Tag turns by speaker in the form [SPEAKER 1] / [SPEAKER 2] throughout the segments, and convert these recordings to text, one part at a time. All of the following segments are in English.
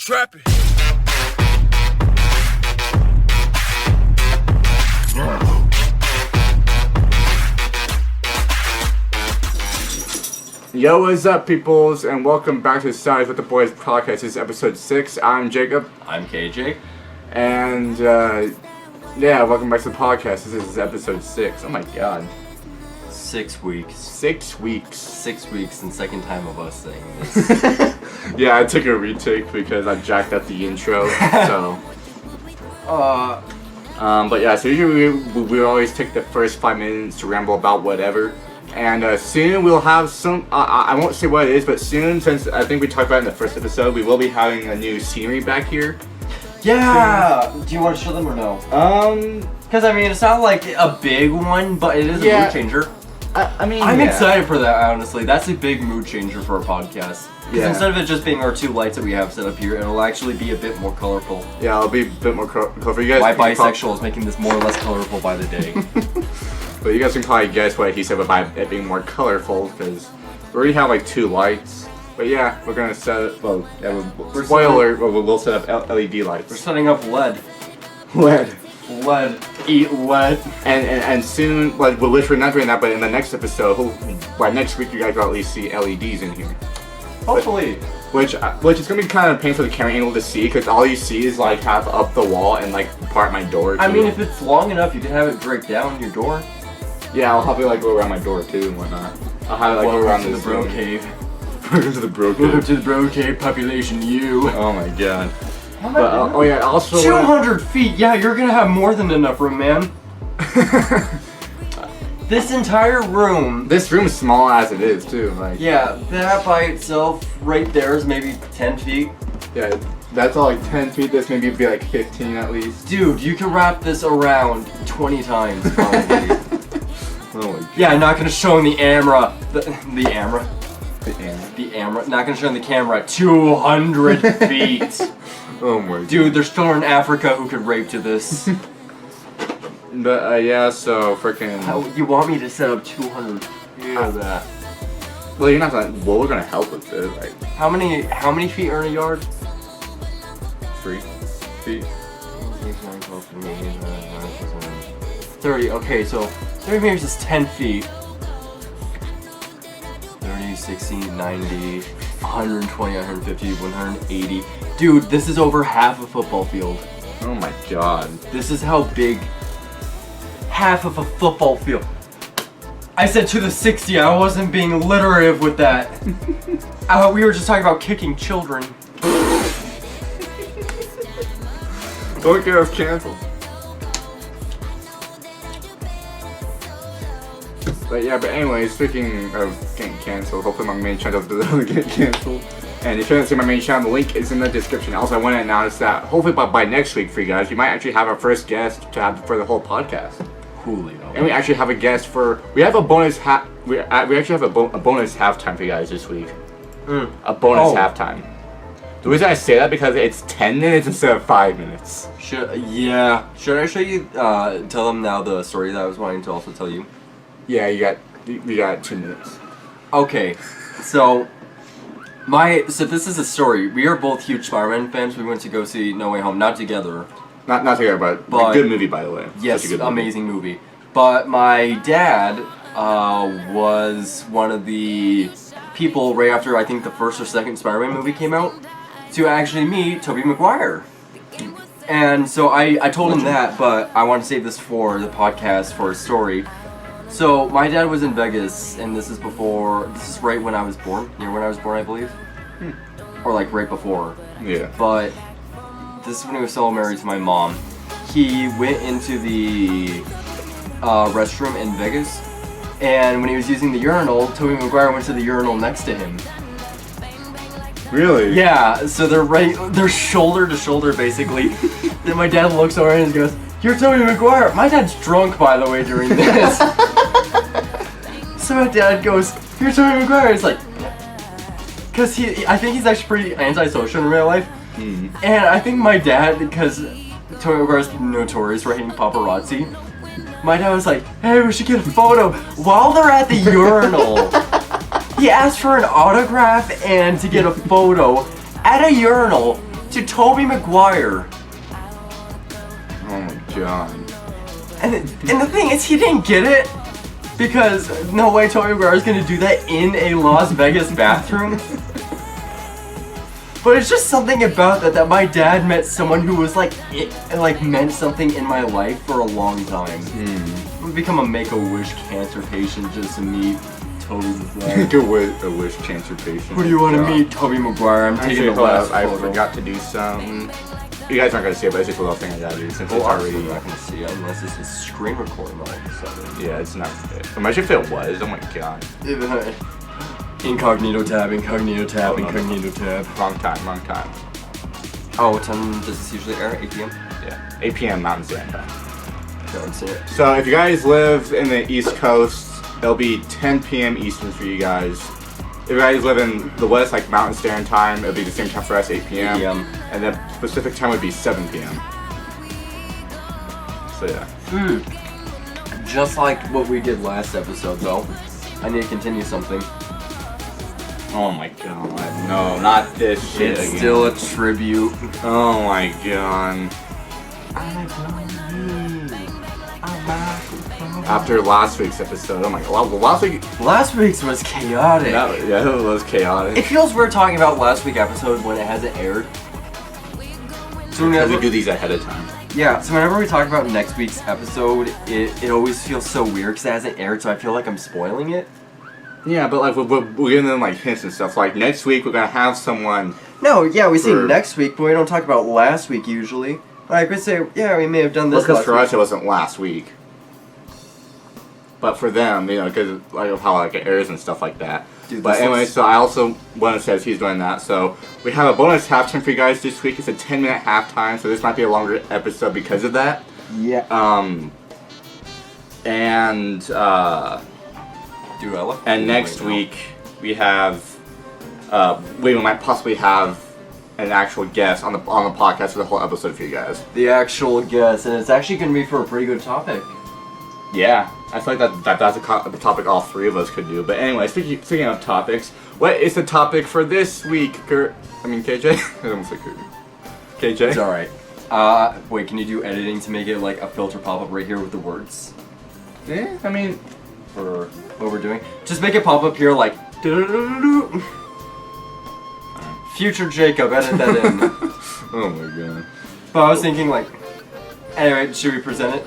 [SPEAKER 1] trapping.
[SPEAKER 2] Yo, what's up, peoples, and welcome back to Sides with the Boys podcast. This is episode 6. I'm Jacob.
[SPEAKER 3] I'm KJ.
[SPEAKER 2] And, welcome back to the podcast. This is episode 6. Oh my god.
[SPEAKER 3] 6 weeks.
[SPEAKER 2] 6 weeks.
[SPEAKER 3] 6 weeks and second time of us saying this.
[SPEAKER 2] Yeah, I took a retake because I jacked up the intro, so. But yeah, so usually we always take the first 5 minutes to ramble about whatever. And soon we'll have some, I won't say what it is, but soon, since I think we talked about it in the first episode, we will be having a new scenery back here.
[SPEAKER 3] Yeah! Do you want to show them or no? Because I mean, it's not like a big one, but it is a mood changer. I'm excited for that, honestly. That's a big mood changer for a podcast. Because instead of it just being our 2 lights that we have set up here, it'll actually be a bit more colorful. Yeah, it'll be a bit more colorful. You guys My bisexual is making this more or less colorful by the day.
[SPEAKER 2] But you guys can probably guess what he said about it being more colorful, because we already have like 2 lights. But yeah, we're gonna set it. Well, spoiler, we'll set up LED lights.
[SPEAKER 3] We're setting up LED. Eat lead.
[SPEAKER 2] And soon, like, we're literally not doing that, but in the next episode, by next week, you guys will at least see LEDs in here.
[SPEAKER 3] Hopefully.
[SPEAKER 2] Which is gonna be kind of painful for the camera angle to see, because all you see is like half up the wall and like part of my door.
[SPEAKER 3] I mean, if it's long enough, you can have it break down your door.
[SPEAKER 2] Yeah, I'll probably like go around my door too and whatnot. I'll have it like go around
[SPEAKER 3] the bro cave.
[SPEAKER 2] Welcome to the bro cave.
[SPEAKER 3] Welcome to the bro cave, population U.
[SPEAKER 2] Oh my god. But, yeah, also
[SPEAKER 3] 200 feet. Yeah, you're gonna have more than enough room, man. This entire room.
[SPEAKER 2] This room is small as it is too. Like.
[SPEAKER 3] Yeah, that by itself right there is maybe 10 feet.
[SPEAKER 2] Yeah, that's all like 10 feet. This maybe be like 15 at least.
[SPEAKER 3] Dude, you can wrap this around 20 times probably.
[SPEAKER 2] Oh my god.
[SPEAKER 3] Yeah, I'm not gonna show in the camera. The camera. Not gonna show in the camera. 200 feet.
[SPEAKER 2] Oh my god.
[SPEAKER 3] Dude, there's children in Africa who could rape to this.
[SPEAKER 2] But yeah, so freaking.
[SPEAKER 3] You want me to set up 200 feet of that?
[SPEAKER 2] Well, you're not gonna. Well, we're gonna help with it. Like.
[SPEAKER 3] How many feet are in a yard?
[SPEAKER 2] 3 feet.
[SPEAKER 3] 30. Okay, so 30 meters is 10 feet. 30, 60, 90, 120, 150, 180. Dude, this is over half a football field.
[SPEAKER 2] Oh my god.
[SPEAKER 3] This is how big half of a football field. I said to the 60, I wasn't being alliterative with that. We were just talking about kicking children.
[SPEAKER 2] Don't get us canceled. But anyways, speaking of getting canceled, hopefully my main channel doesn't get canceled. And if you haven't seen my main channel, the link is in the description. Also, I want to announce that hopefully by next week for you guys, we might actually have our first guest to have for the whole podcast.
[SPEAKER 3] Julio.
[SPEAKER 2] And we actually have a guest we have a bonus we actually have a bonus halftime for you guys this week. A bonus halftime. The reason I say that because it's 10 minutes instead of 5 minutes.
[SPEAKER 3] Should I show you, tell them now the story that I was wanting to also tell you?
[SPEAKER 2] Yeah, you got 2 minutes. Okay,
[SPEAKER 3] so this is a story. We are both huge Spider-Man fans. We went to go see No Way Home, not together.
[SPEAKER 2] Not together, but a good movie, by the way.
[SPEAKER 3] Yes, amazing movie. But my dad was one of the people right after I think the first or second Spider-Man movie came out to actually meet Tobey Maguire. And so I told him that, but I want to save this for the podcast for a story. So my dad was in Vegas, and this is right when I was born. Near when I was born, I believe. Or like right before.
[SPEAKER 2] Yeah.
[SPEAKER 3] But this is when he was still married to my mom. He went into the restroom in Vegas, and when he was using the urinal, Tobey Maguire went to the urinal next to him.
[SPEAKER 2] Really?
[SPEAKER 3] Yeah, so they're shoulder to shoulder basically. Then my dad looks over and he goes, "You're Tobey Maguire." My dad's drunk, by the way, during this. So my dad goes, "You're Tobey Maguire." It's like, because I think he's actually pretty antisocial in real life. And I think my dad, because Tobey Maguire's notorious for hating paparazzi, my dad was like, "Hey, we should get a photo." While they're at the urinal, he asked for an autograph and to get a photo at a urinal to Tobey Maguire.
[SPEAKER 2] Oh my god.
[SPEAKER 3] And the thing is, he didn't get it because no way Tobey Maguire is gonna do that in a Las Vegas bathroom. But it's just something about that my dad met someone who was like meant something in my life for a long time. I'm gonna become a Make-A-Wish cancer patient just to meet Tobey Maguire.
[SPEAKER 2] Make-A-Wish cancer patient.
[SPEAKER 3] Who do you want to meet? Tobey Maguire. I'm taking the last
[SPEAKER 2] I
[SPEAKER 3] photo.
[SPEAKER 2] forgot to do something. You guys aren't gonna see it, but it's just a little thing I gotta do since it's already.
[SPEAKER 3] I'm not gonna see it unless this is screen recording all of a sudden.
[SPEAKER 2] Yeah, it's not. Imagine if it was. Oh my god.
[SPEAKER 3] Incognito tab,
[SPEAKER 2] Oh, no,
[SPEAKER 3] incognito tab.
[SPEAKER 2] Wrong time.
[SPEAKER 3] Oh, what time does this usually air? 8 p.m.?
[SPEAKER 2] Yeah, 8 p.m. Mountain Standard Time.
[SPEAKER 3] Don't see it.
[SPEAKER 2] So if you guys live in the East Coast, it'll be 10 p.m. Eastern for you guys. If you guys live in the West, like Mountain Standard Time, it'll be the same time for us, 8 p.m.
[SPEAKER 3] 8 p.m.
[SPEAKER 2] And then Pacific Time would be 7 p.m. So yeah.
[SPEAKER 3] Just like what we did last episode, though. I need to continue something.
[SPEAKER 2] Oh my god, no, not this shit
[SPEAKER 3] It's
[SPEAKER 2] again.
[SPEAKER 3] still a tribute.
[SPEAKER 2] Oh my god. After last week's episode, oh my god, well, last week,
[SPEAKER 3] Last week's was chaotic.
[SPEAKER 2] yeah, it was chaotic.
[SPEAKER 3] It feels weird talking about last week's episode when it hasn't aired. So
[SPEAKER 2] Because we
[SPEAKER 3] whenever,
[SPEAKER 2] do these ahead of time.
[SPEAKER 3] yeah, so whenever we talk about next week's episode, it always feels so weird because it hasn't aired, so I feel like I'm spoiling it.
[SPEAKER 2] Yeah, but like we're giving them like hints and stuff. Like next week we're gonna have someone.
[SPEAKER 3] No, yeah, we say
[SPEAKER 2] For-
[SPEAKER 3] next week, but we don't talk about last week usually. Like we say, yeah, we may have done this
[SPEAKER 2] Because
[SPEAKER 3] last
[SPEAKER 2] for
[SPEAKER 3] week.
[SPEAKER 2] us it wasn't last week. But for them, you know, because like of how like it airs and stuff like that.
[SPEAKER 3] Dude,
[SPEAKER 2] But
[SPEAKER 3] this
[SPEAKER 2] anyway,
[SPEAKER 3] looks-
[SPEAKER 2] so I also want to say he's doing that. So we have a bonus halftime for you guys this week. It's a 10-minute halftime, so this might be a longer episode because of that.
[SPEAKER 3] Yeah. Dude, I love.
[SPEAKER 2] And next week we have we might possibly have an actual guest on the podcast for the whole episode for you guys.
[SPEAKER 3] The actual guest, and it's actually going to be for a pretty good topic.
[SPEAKER 2] Yeah, I feel like that's a topic all three of us could do. But anyway, speaking of topics, what is the topic for this week, Kurt? I mean, KJ? I almost said Kurt. KJ?
[SPEAKER 3] It's alright. Wait, can you do editing to make it like a filter pop up right here with the words?
[SPEAKER 2] Yeah, I mean,
[SPEAKER 3] For what we're doing? Just make it pop up here like. doo-doo-doo-doo-doo. Future Jacob, edit that in.
[SPEAKER 2] oh my god.
[SPEAKER 3] But I was thinking like. Anyway, should we present it?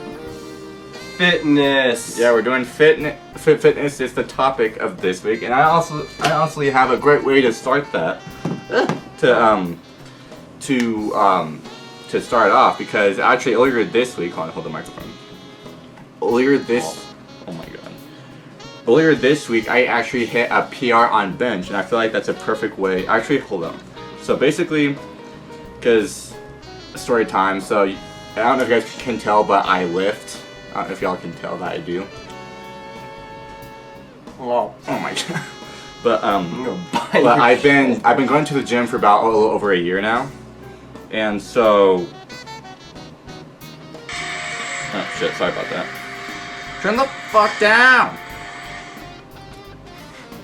[SPEAKER 3] Fitness.
[SPEAKER 2] Yeah, we're doing fitness is the topic of this week, and I honestly have a great way to start that. To start off, because actually earlier this week, hold the microphone. Earlier this week, I actually hit a PR on bench, and I feel like that's a perfect way. Actually, hold on. So basically, because story time. So I don't know if you guys can tell, but I lift. I don't know if y'all can tell that I do.
[SPEAKER 3] Wow.
[SPEAKER 2] Oh my god. But
[SPEAKER 3] I'm gonna buy
[SPEAKER 2] but
[SPEAKER 3] your
[SPEAKER 2] I've been
[SPEAKER 3] shoulder.
[SPEAKER 2] going to the gym for about a little over a year now, and so. Oh shit! Sorry about that. Turn the fuck down.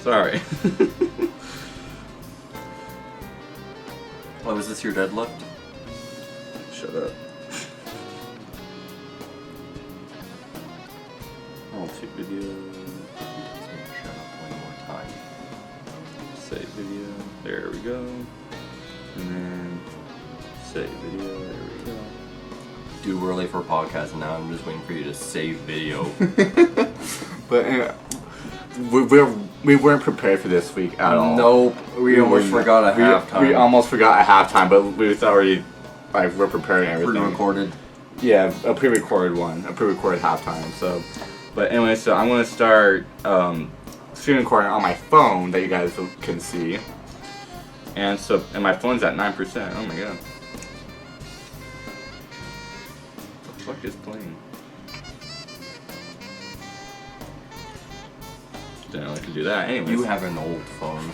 [SPEAKER 2] Sorry.
[SPEAKER 3] Oh, is this your deadlift?
[SPEAKER 2] Shut up. Multi video.
[SPEAKER 3] Shut up one more time.
[SPEAKER 2] Save video. There we go. And then save video. There we go.
[SPEAKER 3] Too early for a podcast, and now I'm just waiting for you to save video.
[SPEAKER 2] But we weren't prepared for this week at all.
[SPEAKER 3] Nope. We almost forgot a halftime.
[SPEAKER 2] We almost forgot a halftime, but we was already like we're preparing everything.
[SPEAKER 3] Pre-recorded.
[SPEAKER 2] Yeah, a pre-recorded one, a pre-recorded halftime. So, but anyway, so I'm gonna start screen recording on my phone that you guys can see, and my phone's at 9%. Oh my god. What the fuck is playing? Didn't know I could do that. Anyways.
[SPEAKER 3] You have an old phone.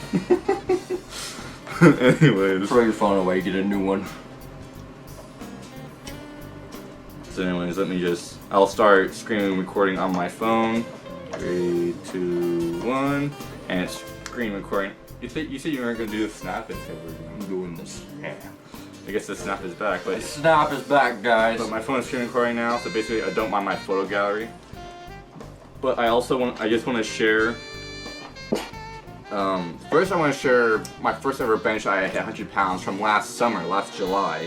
[SPEAKER 2] Anyways.
[SPEAKER 3] Throw your phone away, get a new one.
[SPEAKER 2] So anyways, I'll start screen recording on my phone. 3, 2, 1, and it's screen recording. You said you weren't gonna do the snap and
[SPEAKER 3] I'm doing this. Yeah.
[SPEAKER 2] I guess the snap is back, but
[SPEAKER 3] Snap is back, guys.
[SPEAKER 2] But my phone is screen recording now, so basically I don't mind my photo gallery. But I just want to share. First I want to share my first ever bench. I hit 100 pounds from last summer, last July,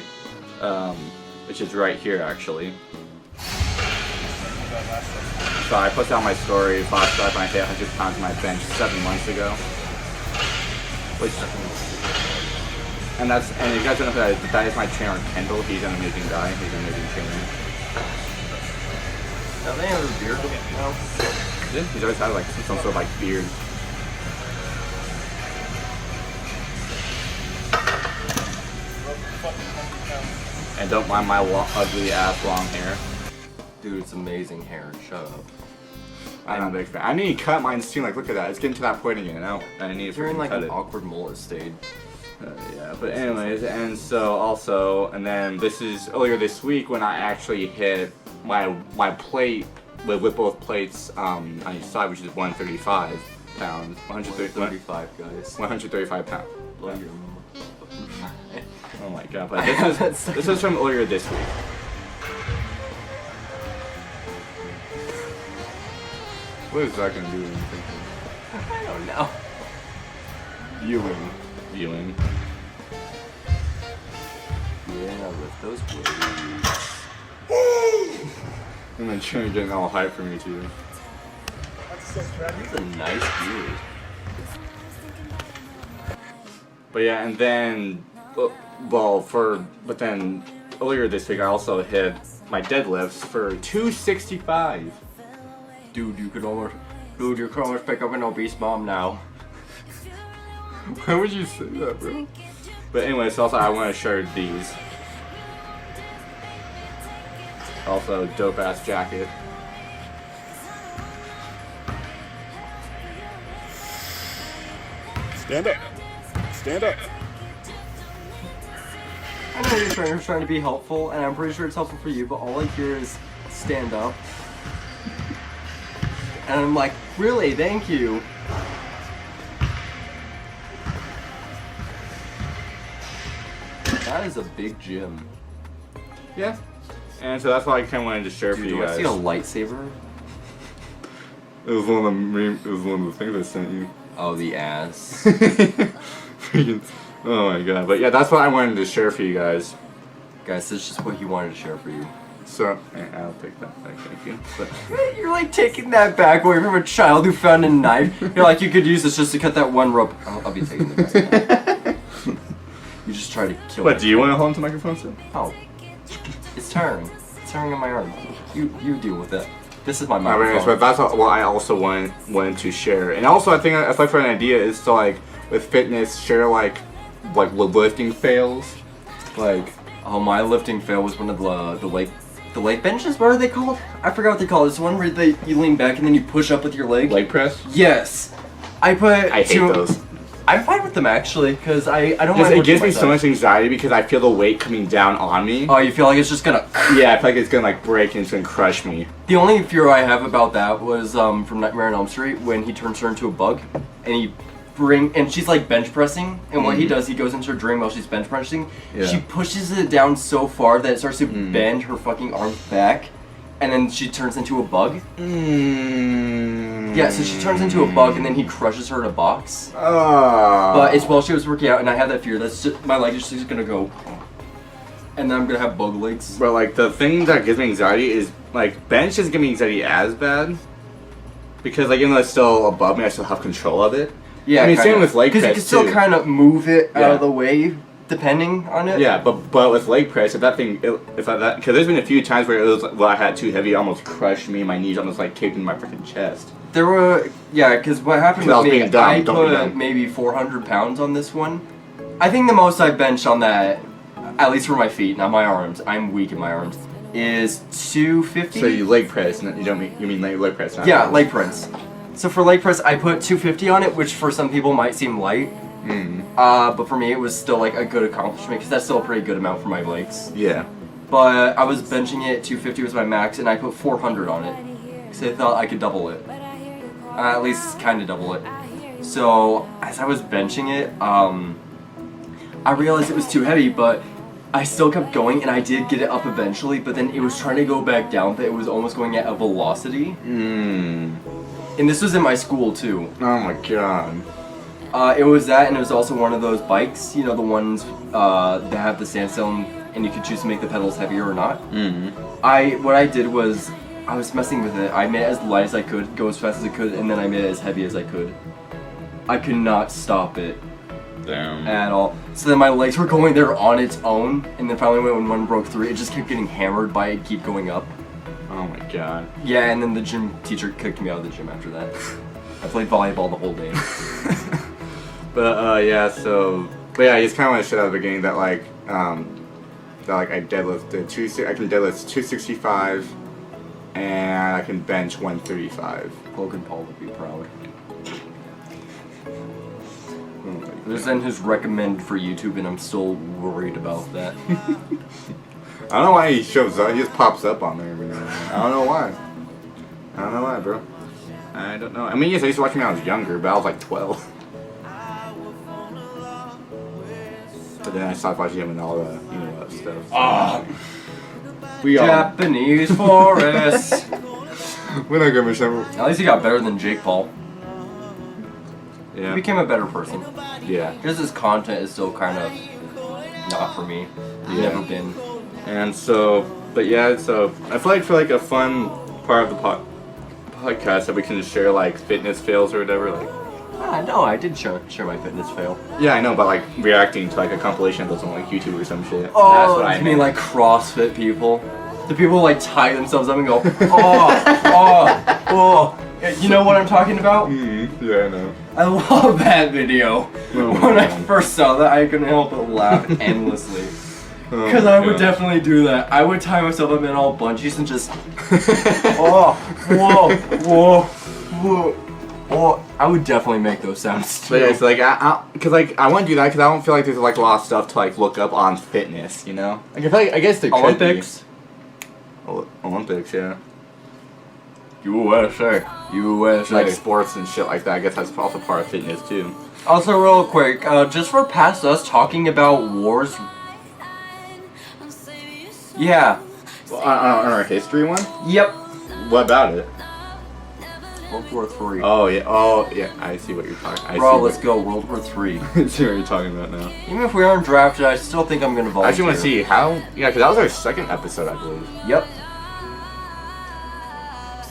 [SPEAKER 2] which is right here actually. So I posted on my story last time I hit 100 pounds on my bench 7 months ago. And if you guys don't know who that is my trainer Kendall. He's an amazing guy. He's an amazing trainer.
[SPEAKER 3] Now they have a beard now.
[SPEAKER 2] Yeah, he's always had like some sort of like beard. And don't mind my ugly ass long hair.
[SPEAKER 3] Dude, it's amazing hair. Shut up.
[SPEAKER 2] I'm a big fan. I need to cut mine soon. Like, look at that. It's getting to that point again now. I need to
[SPEAKER 3] You're in like
[SPEAKER 2] cut
[SPEAKER 3] an
[SPEAKER 2] it.
[SPEAKER 3] awkward mullet state.
[SPEAKER 2] Yeah, but anyways, and so also, and then this is earlier this week when I actually hit my plate with both plates on each side, which is 135 pounds.
[SPEAKER 3] 135, guys.
[SPEAKER 2] 135 pounds.
[SPEAKER 3] Blow your
[SPEAKER 2] Oh my god! But this is from earlier this week. What is that gonna do?
[SPEAKER 3] I don't know.
[SPEAKER 2] Viewing.
[SPEAKER 3] Yeah, with those blades.
[SPEAKER 2] And then Trinity getting all hyped for me too.
[SPEAKER 3] That's a nice beard.
[SPEAKER 2] But yeah, and then, but then earlier this week I also hit my deadlifts for 265.
[SPEAKER 3] Dude, you could almost pick up an obese mom now.
[SPEAKER 2] Why would you say that, bro? But anyways, also I want to share these. Also, dope ass jacket. Stand up. Stand up.
[SPEAKER 3] I know your trainer's trying to be helpful, and I'm pretty sure it's helpful for you, but all I hear is stand up. And I'm like, really? Thank you. That is a big gym.
[SPEAKER 2] Yeah. And so that's why I kind of wanted to share for you
[SPEAKER 3] Do I
[SPEAKER 2] guys.
[SPEAKER 3] see a lightsaber?
[SPEAKER 2] It was one of the things I sent you.
[SPEAKER 3] Oh, the ass.
[SPEAKER 2] Freaking, oh my god. But yeah, that's what I wanted to share for you guys.
[SPEAKER 3] Guys, this is just what he wanted to share for you.
[SPEAKER 2] So, I'll take that back, thank you. But,
[SPEAKER 3] You're like taking that back away from a child who found a knife. You're like, you could use this just to cut that one rope. I'll be taking it back. You just try to kill
[SPEAKER 2] what,
[SPEAKER 3] me.
[SPEAKER 2] do you want to hold onto the microphone still?
[SPEAKER 3] Oh. It's tiring. It's tiring on my arm. You deal with it. This is my
[SPEAKER 2] Alright,
[SPEAKER 3] microphone.
[SPEAKER 2] but that's what I also wanted to share. And also, I think if I for an idea is to like with fitness share like lifting fails, like.
[SPEAKER 3] Oh, my lifting fail was one of the leg benches. What are they called? I forgot what they call it. It's one where you lean back and then you push up with your leg.
[SPEAKER 2] Leg press.
[SPEAKER 3] Yes. I hate
[SPEAKER 2] those.
[SPEAKER 3] I'm fine with them actually, because I don't
[SPEAKER 2] Just,
[SPEAKER 3] mind.
[SPEAKER 2] it gives me so much anxiety because I feel the weight coming down on me.
[SPEAKER 3] Oh, you feel like it's just gonna.
[SPEAKER 2] Yeah, I feel like it's gonna like break and it's gonna crush me.
[SPEAKER 3] The only fear I have about that was from Nightmare on Elm Street when he turns her into a bug, and she's like bench pressing, and what he does, he goes into her dream while she's bench pressing.
[SPEAKER 2] Yeah.
[SPEAKER 3] She pushes it down so far that it starts to bend her fucking arms back, and then she turns into a bug. Yeah, so she turns into a bug, and then he crushes her in a box. But it's while she was working out, and I had that fear. That's just, my leg is just gonna go, and then I'm gonna have bug legs.
[SPEAKER 2] But like the thing that gives me anxiety is like bench doesn't give me anxiety as bad because like even though it's still above me, I still have control of it.
[SPEAKER 3] Yeah,
[SPEAKER 2] I mean,
[SPEAKER 3] kinda.
[SPEAKER 2] same with leg press
[SPEAKER 3] because you can still kind of move it out
[SPEAKER 2] Yeah.
[SPEAKER 3] of the way, depending on it.
[SPEAKER 2] Yeah, but with leg press, because there's been a few times where it was I had too heavy, it almost crushed me. My knees almost like caved in my freaking chest.
[SPEAKER 3] There were, because what happened
[SPEAKER 2] I was
[SPEAKER 3] with me,
[SPEAKER 2] being dumb,
[SPEAKER 3] I
[SPEAKER 2] don't be
[SPEAKER 3] put
[SPEAKER 2] dumb.
[SPEAKER 3] maybe 400 pounds on this one. I think the most I benched on that, at least for my feet, not my arms, I'm weak in my arms, is 250.
[SPEAKER 2] So you leg press, and you mean leg press? Not
[SPEAKER 3] Yeah,
[SPEAKER 2] bench.
[SPEAKER 3] leg press. So for leg press, I put 250 on it, which for some people might seem light. But for me, it was still like a good accomplishment, because that's still a pretty good amount for my legs.
[SPEAKER 2] Yeah.
[SPEAKER 3] But I was benching it, 250 was my max, and I put 400 on it, because I thought I could double it. At least kind of double it. So as I was benching it, I realized it was too heavy, but I still kept going, and I did get it up eventually, but then it was trying to go back down, but it was almost going at a velocity. And this was in my school, too.
[SPEAKER 2] Oh my god.
[SPEAKER 3] It was that, and it was also one of those bikes, you know, the ones that have the standstill, and you could choose to make the pedals heavier or not. What I did was, I was messing with it. I made it as light as I could, go as fast as I could, and then I made it as heavy as I could. I could not stop it.
[SPEAKER 2] Damn.
[SPEAKER 3] At all. So then my legs were going there on its own, and then finally when one broke through, it just kept getting hammered by it, keep going up.
[SPEAKER 2] Oh my god.
[SPEAKER 3] Yeah, and then the gym teacher kicked me out of the gym after that. I played volleyball the whole day.
[SPEAKER 2] But yeah, so I just kind of want to shit out at the beginning that I deadlifted I can deadlift 265 and I can bench 135.
[SPEAKER 3] Logan Paul would be proud.
[SPEAKER 2] Oh my
[SPEAKER 3] This is his recommend for YouTube, and I'm still worried about that.
[SPEAKER 2] I don't know why he shows up. He just pops up on there every now and then. I don't know why. Bro. I don't know. I mean, yes, I used to watch him when I was younger, but I was like 12. But then I stopped watching him and all the, that stuff. We all.
[SPEAKER 3] Japanese forest.
[SPEAKER 2] We're not gonna miss him.
[SPEAKER 3] At least he got better than Jake Paul.
[SPEAKER 2] Yeah.
[SPEAKER 3] He became a better person.
[SPEAKER 2] Yeah.
[SPEAKER 3] Just his content is still kind of not for me. Never been.
[SPEAKER 2] And so, but yeah, so I feel like for like a fun part of the podcast that we can just share like fitness fails or whatever, like.
[SPEAKER 3] No, I did share my fitness fail.
[SPEAKER 2] Yeah, I know, but like reacting to like a compilation of those on like YouTube or some shit.
[SPEAKER 3] Oh,
[SPEAKER 2] that's what I
[SPEAKER 3] mean like CrossFit people? The people who like tie themselves up and go, oh. You know what I'm talking about?
[SPEAKER 2] Yeah, I know.
[SPEAKER 3] I love that video. When I first saw that, I couldn't help but laugh endlessly. Because I would definitely do that. I would tie myself up in all bungees and just, whoa. I would definitely make those sounds too.
[SPEAKER 2] But yeah, so like, I want to do that because I don't feel like there's like a lot of stuff to like look up on fitness, you know? Like, I guess there
[SPEAKER 3] Olympics.
[SPEAKER 2] Could be. Olympics, yeah.
[SPEAKER 3] USA.
[SPEAKER 2] Like sports and shit like that. I guess that's also part of fitness too.
[SPEAKER 3] Also, real quick, just for past us talking about wars. Yeah.
[SPEAKER 2] Well, on our history one?
[SPEAKER 3] Yep.
[SPEAKER 2] What about it?
[SPEAKER 3] World War III.
[SPEAKER 2] Oh yeah. I see what you're talking.
[SPEAKER 3] Bro, let's go. World War III.
[SPEAKER 2] I see what you're talking about now.
[SPEAKER 3] Even if we aren't drafted, I still think I'm gonna volunteer.
[SPEAKER 2] I actually want to see how. Yeah, because that was our second episode, I believe.
[SPEAKER 3] Yep.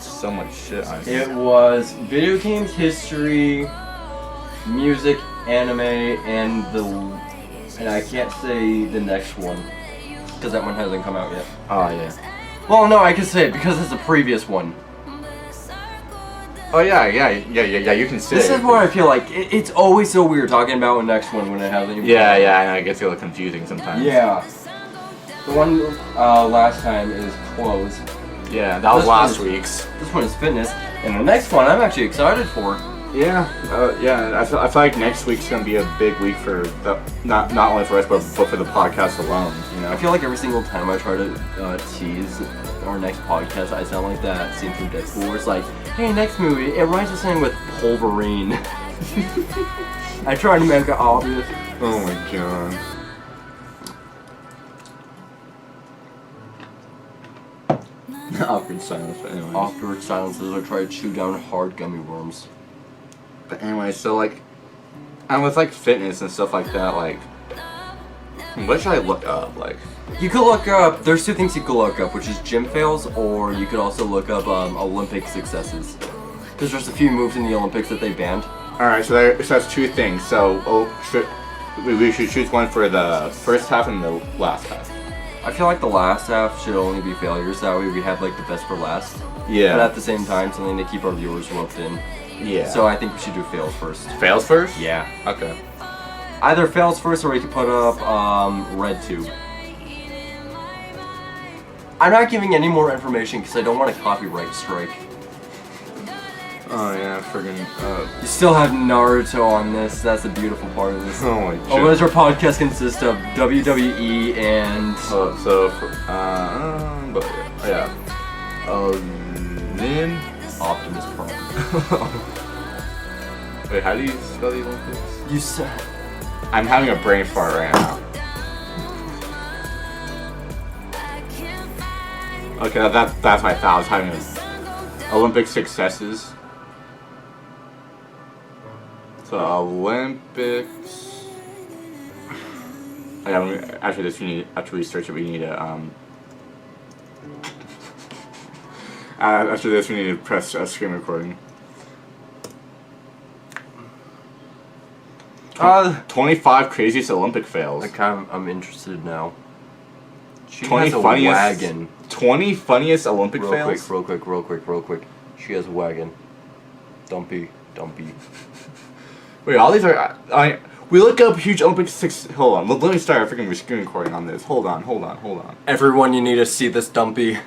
[SPEAKER 2] So much shit on
[SPEAKER 3] It was video games, history, music, anime, and I can't say the next one because that one hasn't come out yet.
[SPEAKER 2] Oh yeah.
[SPEAKER 3] Well, no, I can say it because it's the previous one.
[SPEAKER 2] Oh yeah. You can say.
[SPEAKER 3] This is where I feel like it's always so weird talking about the next one when it hasn't even.
[SPEAKER 2] Yeah. I know, it gets a little confusing sometimes.
[SPEAKER 3] Yeah. The one last time is closed.
[SPEAKER 2] Yeah, that was last week's.
[SPEAKER 3] This one is fitness, and the next one I'm actually excited for.
[SPEAKER 2] Yeah. I feel like next week's gonna be a big week for not only for us but for the podcast alone. You know.
[SPEAKER 3] I feel like every single time I try to tease our next podcast, I sound like that scene from Deadpool where it's like, hey, next movie, it reminds me of something with Wolverine. I try to make it obvious.
[SPEAKER 2] Oh my god. Awkward silence, but anyways.
[SPEAKER 3] Awkward silences. I try to chew down hard gummy worms.
[SPEAKER 2] But anyway, so like, and with like fitness and stuff like that, like, what should I look up? Like,
[SPEAKER 3] you could look up. There's two things you could look up, which is gym fails, or you could also look up Olympic successes. Because there's a few moves in the Olympics that they banned.
[SPEAKER 2] All right, so that's two things. So we should choose one for the first half and the last half.
[SPEAKER 3] I feel like the last half should only be failures. That way we have like the best for last.
[SPEAKER 2] Yeah.
[SPEAKER 3] But at the same time, something to keep our viewers roped in.
[SPEAKER 2] Yeah.
[SPEAKER 3] So I think we should do fails first.
[SPEAKER 2] Fails first?
[SPEAKER 3] Yeah.
[SPEAKER 2] Okay.
[SPEAKER 3] Either fails first, or we could put up red tube. I'm not giving any more information because I don't want a copyright strike.
[SPEAKER 2] Oh yeah, friggin'.
[SPEAKER 3] You still have Naruto on this. That's the beautiful part of this.
[SPEAKER 2] Oh my god.
[SPEAKER 3] What does our podcast consist of? WWE and.
[SPEAKER 2] But yeah. Then
[SPEAKER 3] Optimus Prime.
[SPEAKER 2] Wait, how do you spell the Olympics?
[SPEAKER 3] You said.
[SPEAKER 2] I'm having a brain fart right now. Okay, that's my thought. I was having Olympic successes. So Olympics. Yeah, after this, after research it, we need to after this, we need to press screen recording. 25 craziest Olympic fails.
[SPEAKER 3] I'm interested now. She
[SPEAKER 2] 20
[SPEAKER 3] has a
[SPEAKER 2] funniest
[SPEAKER 3] wagon.
[SPEAKER 2] 20 funniest Olympic fails.
[SPEAKER 3] Real quick. She has a wagon. Dumpy.
[SPEAKER 2] Wait, all these are. We look up huge Olympic six. Hold on, let me start a freaking screen recording on this. Hold on.
[SPEAKER 3] Everyone, you need to see this Dumpy.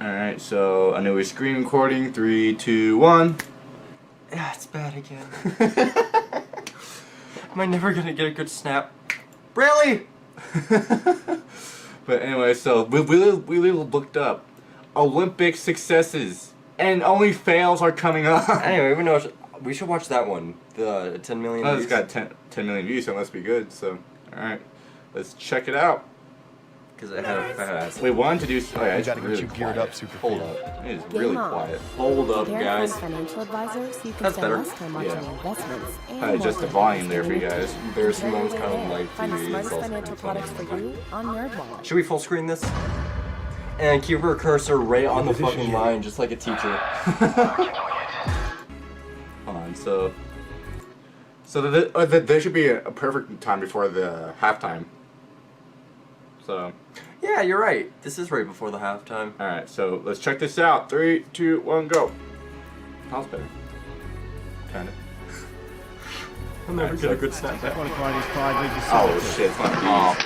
[SPEAKER 2] Alright, so I know we're screen recording. 3, 2, 1.
[SPEAKER 3] Yeah, it's bad again. Am I never gonna get a good snap? Really?
[SPEAKER 2] But anyway, so we looked up Olympic successes, and only fails are coming up.
[SPEAKER 3] Anyway, we should watch that one. The 10 million
[SPEAKER 2] Oh,
[SPEAKER 3] views.
[SPEAKER 2] it's got 10 million views, so it must be good. So, alright, let's check it out.
[SPEAKER 3] Because it had a fat ass.
[SPEAKER 2] We wanted to do. Oh yeah, it's
[SPEAKER 1] gotta get
[SPEAKER 2] really
[SPEAKER 1] you geared
[SPEAKER 2] quiet.
[SPEAKER 1] up super
[SPEAKER 2] Hold
[SPEAKER 1] fast.
[SPEAKER 2] up, it is really quiet.
[SPEAKER 3] Hold up,
[SPEAKER 4] Prepare
[SPEAKER 3] guys.
[SPEAKER 4] from financial advisor so you can
[SPEAKER 3] That's
[SPEAKER 4] spend
[SPEAKER 3] better.
[SPEAKER 4] less time watching
[SPEAKER 2] Yeah.
[SPEAKER 4] investments and
[SPEAKER 2] Adjust the
[SPEAKER 4] more
[SPEAKER 2] volume
[SPEAKER 4] time
[SPEAKER 2] there for you guys.
[SPEAKER 3] Bear Simone's kind of like
[SPEAKER 4] Find the
[SPEAKER 3] TV is
[SPEAKER 4] smartest
[SPEAKER 3] also
[SPEAKER 4] financial products for you on NerdWallet.
[SPEAKER 3] Should we full screen this? And keep her cursor right on the fucking line, just like a teacher.
[SPEAKER 2] Hold on, so there should be a perfect time before the halftime. So,
[SPEAKER 3] Yeah, you're right. This is right before the halftime.
[SPEAKER 2] all right, so let's check this out. 3, 2, 1, go. How's better? Kinda.
[SPEAKER 3] I'll never get a good snap back.
[SPEAKER 2] Oh shit! It's not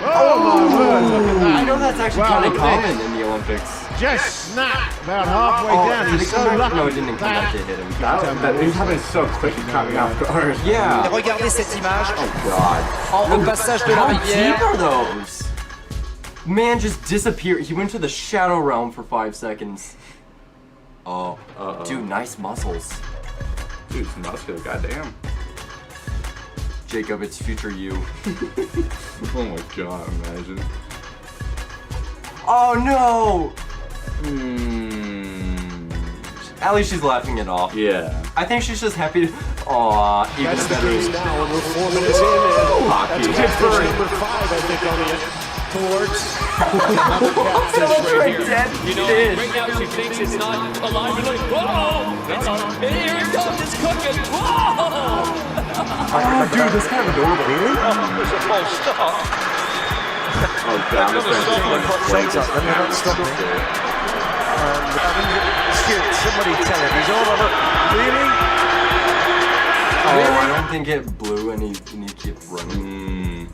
[SPEAKER 1] Oh my word, look at that.
[SPEAKER 3] I know that's actually
[SPEAKER 1] Wow,
[SPEAKER 3] kind of
[SPEAKER 1] look at
[SPEAKER 3] common in the Olympics.
[SPEAKER 1] Just snapped about halfway down.
[SPEAKER 3] Did
[SPEAKER 1] He's
[SPEAKER 3] it
[SPEAKER 1] so
[SPEAKER 3] come back?
[SPEAKER 1] lucky.
[SPEAKER 3] No, it didn't come back to hit him.
[SPEAKER 2] That is happening so quick. It caught me off guard.
[SPEAKER 3] Yeah.
[SPEAKER 5] Regardez cette image,
[SPEAKER 2] Oh god.
[SPEAKER 5] le passage de la
[SPEAKER 3] How deep
[SPEAKER 5] rivière.
[SPEAKER 3] are those? Man just disappeared. He went to the shadow realm for 5 seconds. Oh, dude, nice muscles.
[SPEAKER 2] Dude, it's muscular. Goddamn.
[SPEAKER 3] Jacob, it's future you.
[SPEAKER 2] Oh my god! Imagine.
[SPEAKER 3] Oh no!
[SPEAKER 2] Hmm.
[SPEAKER 3] At least she's laughing it off.
[SPEAKER 2] Yeah.
[SPEAKER 3] I think she's just happy to. Aw, even
[SPEAKER 1] That's the
[SPEAKER 3] better.
[SPEAKER 1] case now, and we're 4 minutes in, and
[SPEAKER 2] Hockey.
[SPEAKER 1] that's catch number 5, I think, on the towards
[SPEAKER 3] Someone's right dead.
[SPEAKER 6] You know, right now she thinks it's not alive. And like, whoa! It's on. And here it comes. It's cooking. Whoa!
[SPEAKER 3] Oh, dude, that's kind of adorable.
[SPEAKER 6] It's a false stop.
[SPEAKER 2] Oh god. I'm just
[SPEAKER 1] Shades up, and they're not stopping. Somebody tell him he's all over. Really?
[SPEAKER 3] Oh, I don't think it blew and he kept running.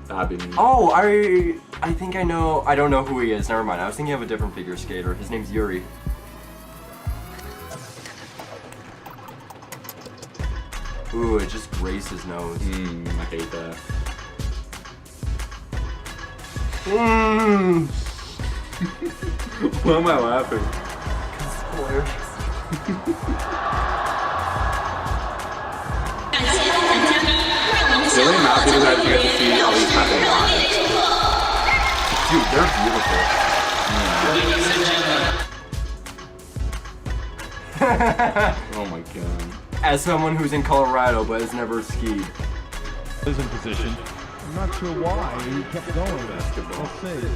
[SPEAKER 2] That'd be me.
[SPEAKER 3] Oh, I think I know. I don't know who he is. Never mind. I was thinking of a different figure skater. His name's Yuri. Ooh, it just grazed his nose.
[SPEAKER 2] I hate that.
[SPEAKER 3] Mmm.
[SPEAKER 2] Why am I laughing? It's really not because I get to see all these happening live.
[SPEAKER 3] Dude, they're beautiful.
[SPEAKER 2] Oh my god.
[SPEAKER 3] As someone who's in Colorado but has never skied.
[SPEAKER 7] is in position. I'm not sure why he kept going. We'll see.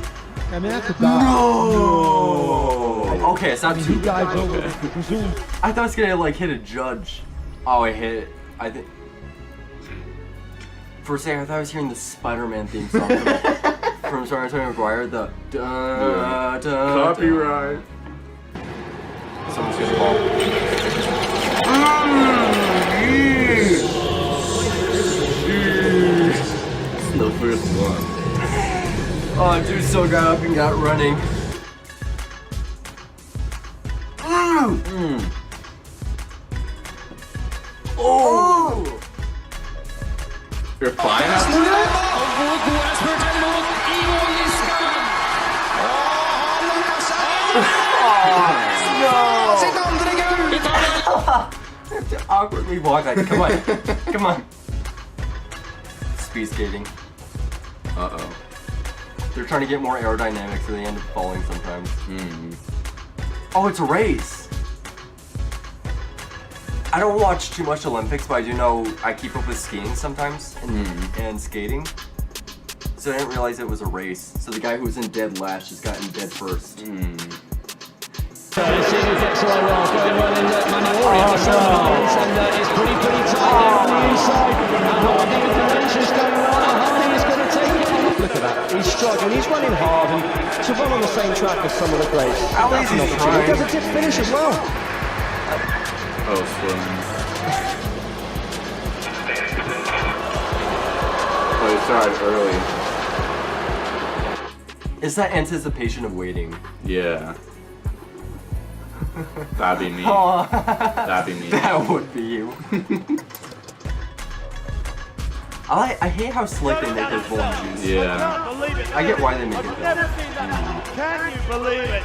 [SPEAKER 7] I mean, that's a dive.
[SPEAKER 3] No. Okay, it's not
[SPEAKER 7] I mean,
[SPEAKER 3] too
[SPEAKER 7] he dives
[SPEAKER 3] bad.
[SPEAKER 7] over, presumed.
[SPEAKER 3] I thought it was gonna like hit a judge. Oh, it hit. I think. For a second, I thought I was hearing the Spider-Man theme song from Tobey Maguire. The da, da,
[SPEAKER 2] Copyright.
[SPEAKER 3] Someone's gonna fall.
[SPEAKER 2] This is the first one.
[SPEAKER 3] Oh, dude, so got up and got running. Oh!
[SPEAKER 2] You're fine after that?
[SPEAKER 3] To awkwardly walk like, come on, come on. Speed skating.
[SPEAKER 2] Uh-oh.
[SPEAKER 3] They're trying to get more aerodynamic, so they end up falling sometimes. Oh, it's a race! I don't watch too much Olympics, but I do know I keep up with skiing sometimes and skating. So I didn't realize it was a race. So the guy who was in dead last just got in dead first.
[SPEAKER 6] Let's see who gets away well. Going well in Maniori on the sidelines, and it's pretty tight there on the inside. And Hardy with the wrenches going on. Hardy is going to take it.
[SPEAKER 1] Look at that. He's struggling. He's running hard and to run on the same track as some of the greats.
[SPEAKER 3] At least he's trying.
[SPEAKER 1] He does a tip finish as well.
[SPEAKER 2] Oh, swimming. Oh, he started early.
[SPEAKER 3] It's that anticipation of waiting.
[SPEAKER 2] Yeah. That'd be me.
[SPEAKER 3] Oh,
[SPEAKER 2] That'd be me.
[SPEAKER 3] that would be you. I hate how slick they make those bowling shoes.
[SPEAKER 2] Yeah.
[SPEAKER 3] I get why they make it though.
[SPEAKER 7] Can you believe it?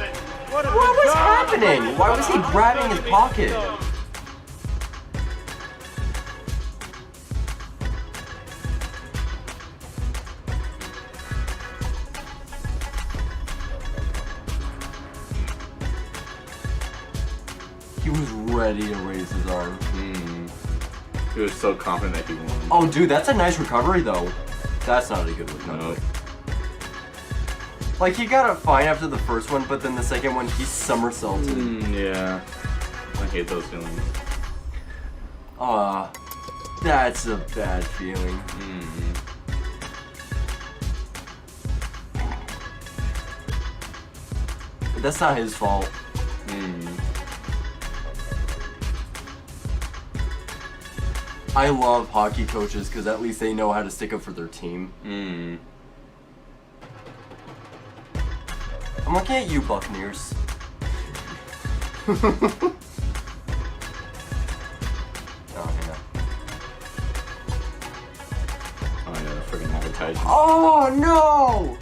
[SPEAKER 3] What was happening? Why was he grabbing his pocket? He was ready to raise his arm.
[SPEAKER 2] He was so confident that he won.
[SPEAKER 3] Oh, dude, that's a nice recovery, though. That's not a good recovery.
[SPEAKER 2] Nope.
[SPEAKER 3] Like, he got it fine after the first one, but then the second one, he somersaulted.
[SPEAKER 2] Yeah. I hate those feelings.
[SPEAKER 3] That's a bad feeling. But that's not his fault. I love hockey coaches because at least they know how to stick up for their team. I'm looking at you, Buccaneers. Oh, yeah.
[SPEAKER 2] Oh yeah, freaking advertising.
[SPEAKER 3] Oh, no!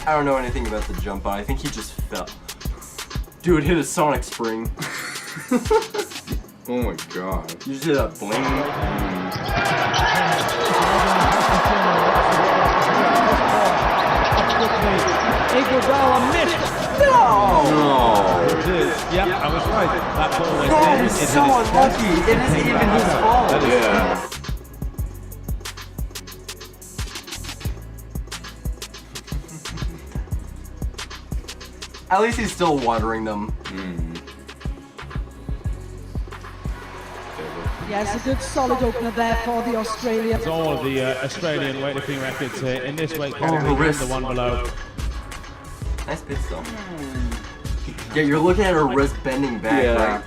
[SPEAKER 3] I don't know anything about the jump, but I think he just fell. Dude hit a sonic spring.
[SPEAKER 2] Oh my god.
[SPEAKER 3] You just did a bling.
[SPEAKER 6] Iguodala missed.
[SPEAKER 3] No!
[SPEAKER 7] Yep, I was right. That ball went
[SPEAKER 3] That
[SPEAKER 7] in.
[SPEAKER 3] is so unlucky. It isn't even his fault.
[SPEAKER 2] Yeah.
[SPEAKER 3] At least he's still watering them.
[SPEAKER 8] Yes, a good solid opener there for the Australians.
[SPEAKER 7] All of the Australian weightlifting records in this weight
[SPEAKER 3] the
[SPEAKER 7] category,
[SPEAKER 3] wrist.
[SPEAKER 7] the one below.
[SPEAKER 3] Nice pitch though. Yeah, you're looking at her wrist bending back,
[SPEAKER 2] Yeah.
[SPEAKER 3] right?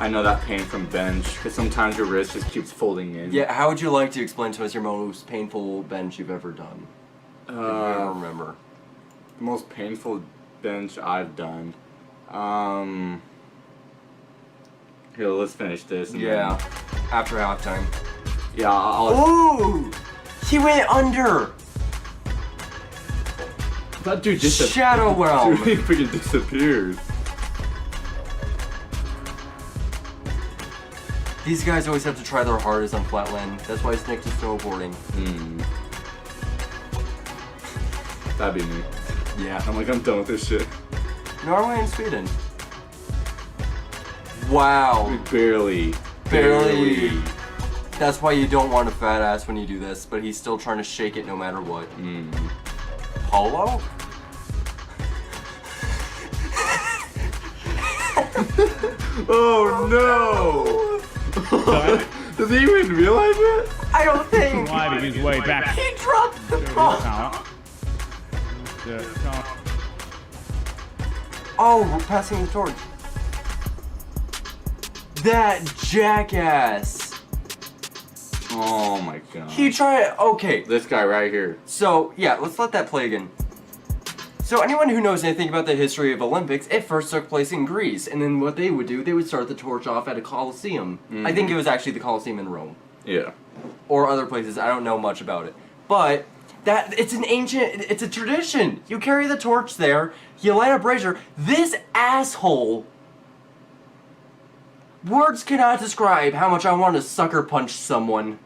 [SPEAKER 2] I know that pain from bench, because sometimes your wrist just keeps folding in.
[SPEAKER 3] Yeah, how would you like to explain to us your most painful bench you've ever done? If you ever remember.
[SPEAKER 2] The most painful bench I've done. Here, let's finish this. And
[SPEAKER 3] Yeah, after halftime.
[SPEAKER 2] then- yeah, I'll.
[SPEAKER 3] Ooh! He went under!
[SPEAKER 2] That dude just
[SPEAKER 3] Shadow realm!
[SPEAKER 2] Dude, he freaking disappeared.
[SPEAKER 3] These guys always have to try their hardest on flatland. That's why it's next to snowboarding.
[SPEAKER 2] That'd be me.
[SPEAKER 3] Yeah.
[SPEAKER 2] I'm like, I'm done with this shit.
[SPEAKER 3] Norway and Sweden. Wow.
[SPEAKER 2] Barely.
[SPEAKER 3] Barely. That's why you don't want a fat ass when you do this, but he's still trying to shake it no matter what. Polo?
[SPEAKER 2] Oh no! Does he even realize it?
[SPEAKER 3] I don't think.
[SPEAKER 7] Sliding his way back.
[SPEAKER 3] He dropped the ball. Oh, we're passing the torch. That jackass.
[SPEAKER 2] Oh my god.
[SPEAKER 3] He tried. Okay.
[SPEAKER 2] This guy right here.
[SPEAKER 3] So, yeah, let's let that play again. So, anyone who knows anything about the history of Olympics, it first took place in Greece. And then what they would do, they would start the torch off at a Colosseum. I think it was actually the Colosseum in Rome.
[SPEAKER 2] Yeah.
[SPEAKER 3] Or other places. I don't know much about it. But it's an ancient, it's a tradition. You carry the torch there, you light a brazier. This asshole Words cannot describe how much I want to sucker punch someone.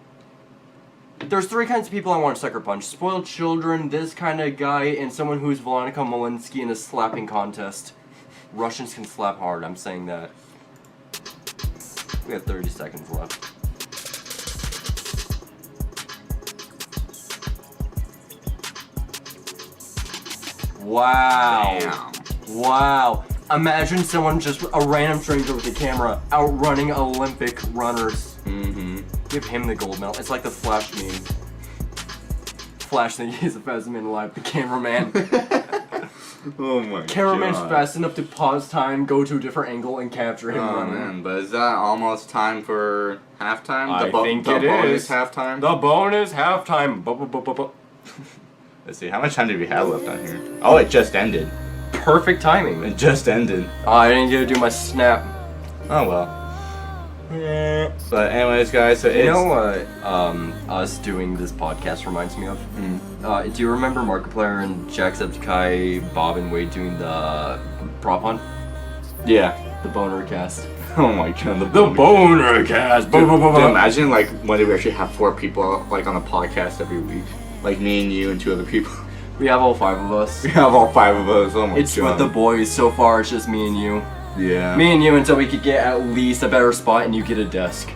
[SPEAKER 3] There's 3 kinds of people I want to sucker punch. Spoiled children, this kind of guy, and someone who's Veronica Malinsky in a slapping contest. Russians can slap hard, I'm saying that. We have 30 seconds left. Wow.
[SPEAKER 2] Damn.
[SPEAKER 3] Wow. Imagine someone just, a random stranger with a camera, outrunning Olympic runners.
[SPEAKER 2] Mm-hmm.
[SPEAKER 3] Give him the gold medal. It's like the Flash meme. Flash thinks he's the fastest man alive, the cameraman.
[SPEAKER 2] Oh my
[SPEAKER 3] Cameraman's
[SPEAKER 2] god.
[SPEAKER 3] fast enough to pause time, go to a different angle, and capture him
[SPEAKER 2] Oh
[SPEAKER 3] running.
[SPEAKER 2] man, but is that almost time for halftime?
[SPEAKER 3] I think
[SPEAKER 2] the
[SPEAKER 3] it
[SPEAKER 2] bonus
[SPEAKER 3] is.
[SPEAKER 2] halftime?
[SPEAKER 3] The bonus halftime.
[SPEAKER 2] Let's see, how much time do we have left on here? Oh, it just ended.
[SPEAKER 3] Perfect timing.
[SPEAKER 2] It just ended.
[SPEAKER 3] Oh, I didn't get to do my snap.
[SPEAKER 2] Oh well. But anyways, guys, so
[SPEAKER 3] You know what us doing this podcast reminds me of? Do you remember Markiplier and Jacksepticeye, Bob and Wade doing the prop hunt?
[SPEAKER 2] yeah.
[SPEAKER 3] The boner cast.
[SPEAKER 2] Oh my god,
[SPEAKER 3] The boner cast!
[SPEAKER 2] Dude, imagine like when we actually have 4 people like on a podcast every week. Like me and you and 2 other people.
[SPEAKER 3] We have all 5 of us.
[SPEAKER 2] We have all 5 of us. Oh my
[SPEAKER 3] It's
[SPEAKER 2] god.
[SPEAKER 3] with the boys. So far, it's just me and you.
[SPEAKER 2] Yeah.
[SPEAKER 3] Me and you until we could get at least a better spot and you get a desk.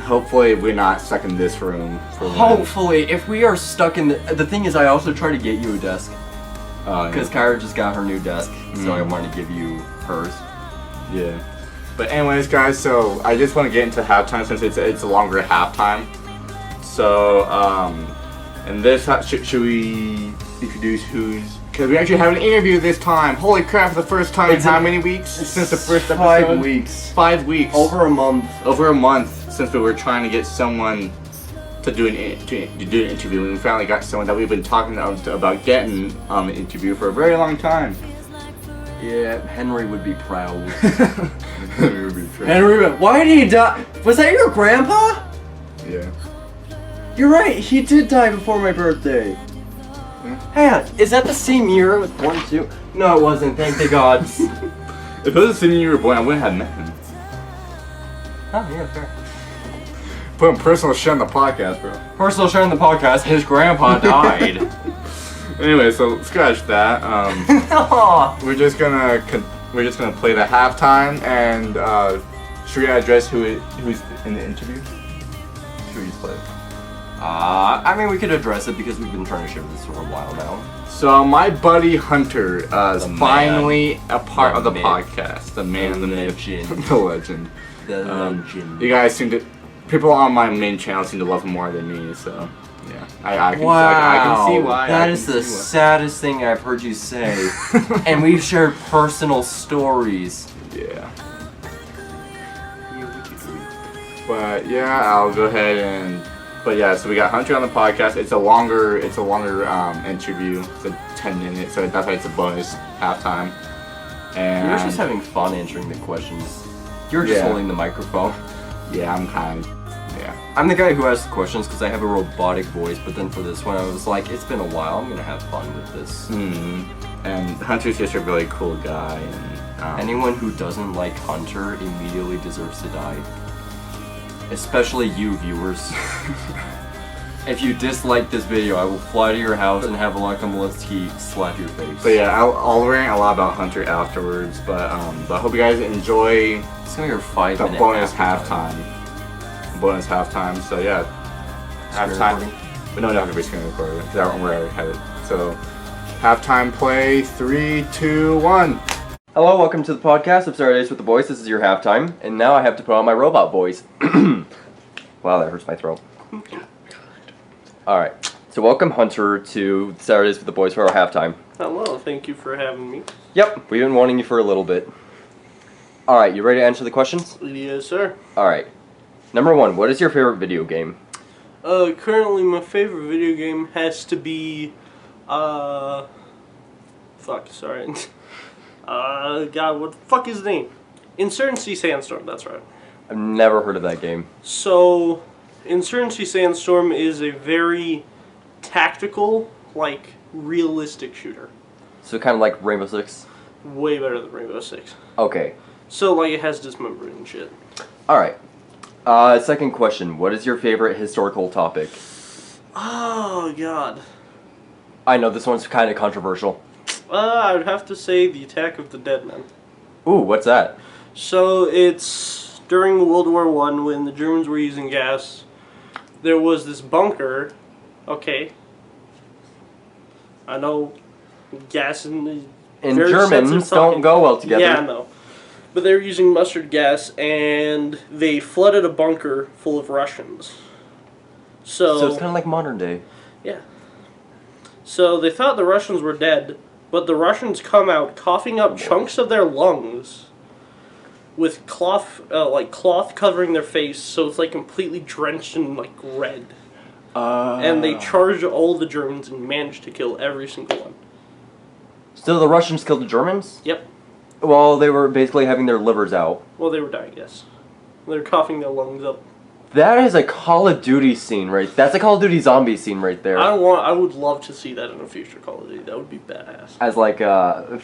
[SPEAKER 2] Hopefully we're not stuck in this room for long.
[SPEAKER 3] Hopefully, if we are stuck in the thing is, I also try to get you a desk. Because Kyra just got her new desk, so I want to give you hers.
[SPEAKER 2] Yeah. But anyways, guys, so I just want to get into halftime since it's a longer halftime. So, and this, should we introduce who's... Because we actually have an interview this time. Holy crap, for the first time in how many weeks? Since the first episode?
[SPEAKER 3] 5 weeks.
[SPEAKER 2] 5 weeks.
[SPEAKER 3] Over a month.
[SPEAKER 2] Over a month since we were trying to get someone to do an interview. And we finally got someone that we've been talking about getting an interview for a very long time.
[SPEAKER 3] Yeah, Henry would be proud.
[SPEAKER 2] We would be trying-
[SPEAKER 3] Henry, why did he die? Was that your grandpa?
[SPEAKER 2] Yeah.
[SPEAKER 3] You're right, he did die before my birthday. Hang on, is that the same year with 1, 2? No, it wasn't, thank the gods.
[SPEAKER 2] If it was the same year you were born, I wouldn't have met him.
[SPEAKER 3] Oh, yeah, fair.
[SPEAKER 2] Putting personal shit on the podcast, bro.
[SPEAKER 3] Personal share in the podcast, his grandpa died.
[SPEAKER 2] Anyway, so scratch that.
[SPEAKER 3] Aw.
[SPEAKER 2] We're just gonna play the halftime, and should we address who's in the interview? Should we just play?
[SPEAKER 3] I mean, we could address it because we've been trying to share this for a while now.
[SPEAKER 2] So my buddy Hunter is
[SPEAKER 3] The
[SPEAKER 2] finally a part
[SPEAKER 3] The
[SPEAKER 2] of the
[SPEAKER 3] myth.
[SPEAKER 2] podcast. The man,
[SPEAKER 3] The
[SPEAKER 2] the myth,
[SPEAKER 3] legend.
[SPEAKER 2] the legend.
[SPEAKER 3] The legend.
[SPEAKER 2] You guys seem to, people on my main channel seem to love him more than me. So yeah, I can see why.
[SPEAKER 3] That is the saddest thing I've heard you say. And we've shared personal stories.
[SPEAKER 2] Yeah. But yeah, I'll go ahead and. But yeah, so we got Hunter on the podcast. It's a longer interview. It's a 10 minutes, so that's why it's a bonus halftime. And
[SPEAKER 3] You're just having fun answering the questions. You're just
[SPEAKER 2] Yeah.
[SPEAKER 3] holding the microphone.
[SPEAKER 2] yeah, I'm kind of yeah.
[SPEAKER 3] I'm the guy who asks the questions because I have a robotic voice, but then for this one I was like, it's been a while, I'm gonna have fun with this.
[SPEAKER 2] And Hunter's just a really cool guy. And
[SPEAKER 3] Anyone who doesn't like Hunter immediately deserves to die. Especially you, viewers. If you dislike this video, I will fly to your house and have Veronica Malinsky slap your face.
[SPEAKER 2] But yeah, I'll rant a lot about Hunter afterwards. But I hope you guys enjoy
[SPEAKER 3] It's gonna be your 5
[SPEAKER 2] the
[SPEAKER 3] minute
[SPEAKER 2] bonus
[SPEAKER 3] halftime.
[SPEAKER 2] Bonus halftime. So yeah, halftime. But no, not gonna be screen recorded because I already had it. So halftime play. 3, 2, 1.
[SPEAKER 3] Hello, welcome to the podcast of Saturdays with the Boys. This is your halftime, and now I have to put on my robot voice. Wow, that hurts my throat. Alright, so welcome Hunter to Saturdays with the Boys for our halftime.
[SPEAKER 9] Hello, thank you for having me.
[SPEAKER 3] Yep, we've been wanting you for a little bit. Alright, you ready to answer the questions?
[SPEAKER 9] Yes, sir.
[SPEAKER 3] Alright. Number 1, what is your favorite video game?
[SPEAKER 9] Currently my favorite video game has to be, God, what the fuck is the name? Insurgency Sandstorm, that's right.
[SPEAKER 3] I've never heard of that game.
[SPEAKER 9] So, Insurgency Sandstorm is a very tactical, like, realistic shooter.
[SPEAKER 3] So kind of like Rainbow Six?
[SPEAKER 9] Way better than Rainbow Six.
[SPEAKER 3] Okay.
[SPEAKER 9] So, like, it has dismembered and shit.
[SPEAKER 3] Alright. Second question. What is your favorite historical topic?
[SPEAKER 9] Oh, God.
[SPEAKER 3] I know this one's kind of controversial.
[SPEAKER 9] I would have to say the Attack of the Dead Men.
[SPEAKER 3] Ooh, what's that?
[SPEAKER 9] So, it's during World War I when the Germans were using gas. There was this bunker. Okay. I know gas and
[SPEAKER 3] Germans don't go well together.
[SPEAKER 9] Yeah, I know. But they were using mustard gas, and they flooded a bunker full of Russians. So
[SPEAKER 3] it's kind of like modern day.
[SPEAKER 9] Yeah. So they thought the Russians were dead, but the Russians come out coughing up chunks of their lungs with cloth covering their face, so it's like completely drenched in like red. And they charged all the Germans and managed to kill every single one.
[SPEAKER 3] So the Russians killed the Germans?
[SPEAKER 9] Yep.
[SPEAKER 3] Well, they were basically having their livers out.
[SPEAKER 9] Well, they were dying, yes. They were coughing their lungs up.
[SPEAKER 3] That is a Call of Duty scene, right? That's a Call of Duty zombie scene right there.
[SPEAKER 9] I would love to see that in a future Call of Duty. That would be badass.
[SPEAKER 3] As like I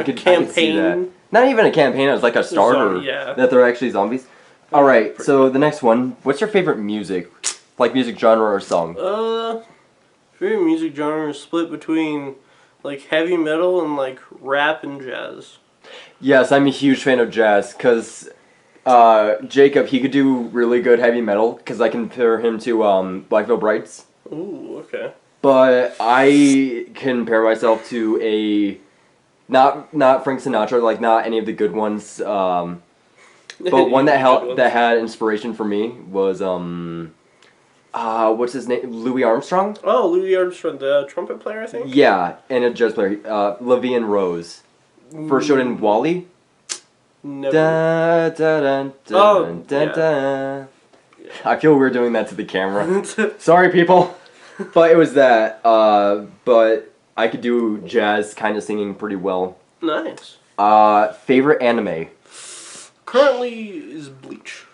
[SPEAKER 3] could see
[SPEAKER 9] campaign.
[SPEAKER 3] that. Not even a campaign. It was like a starter.
[SPEAKER 9] Yeah.
[SPEAKER 3] That they're actually zombies. All right. So the next one. What's your favorite music? Like music genre or song?
[SPEAKER 9] Favorite music genre is split between like heavy metal and like rap and jazz.
[SPEAKER 3] Yes, I'm a huge fan of jazz because Jacob, he could do really good heavy metal because I compare him to Black Veil Brides.
[SPEAKER 9] Ooh, okay.
[SPEAKER 3] But I compare myself to a not Frank Sinatra, like not any of the good ones. But one that had inspiration for me was what's his name? Louis Armstrong?
[SPEAKER 9] Oh, Louis Armstrong, the trumpet player, I think?
[SPEAKER 3] Yeah, and a jazz player, Lavian Rose. First showed in Wall-E.
[SPEAKER 9] Never.
[SPEAKER 3] Da, da, da, da, da, da. I feel weird doing that to the camera. Sorry, people. But it was that. But I could do jazz kind of singing pretty well.
[SPEAKER 9] Nice.
[SPEAKER 3] Favorite anime?
[SPEAKER 9] Currently is Bleach.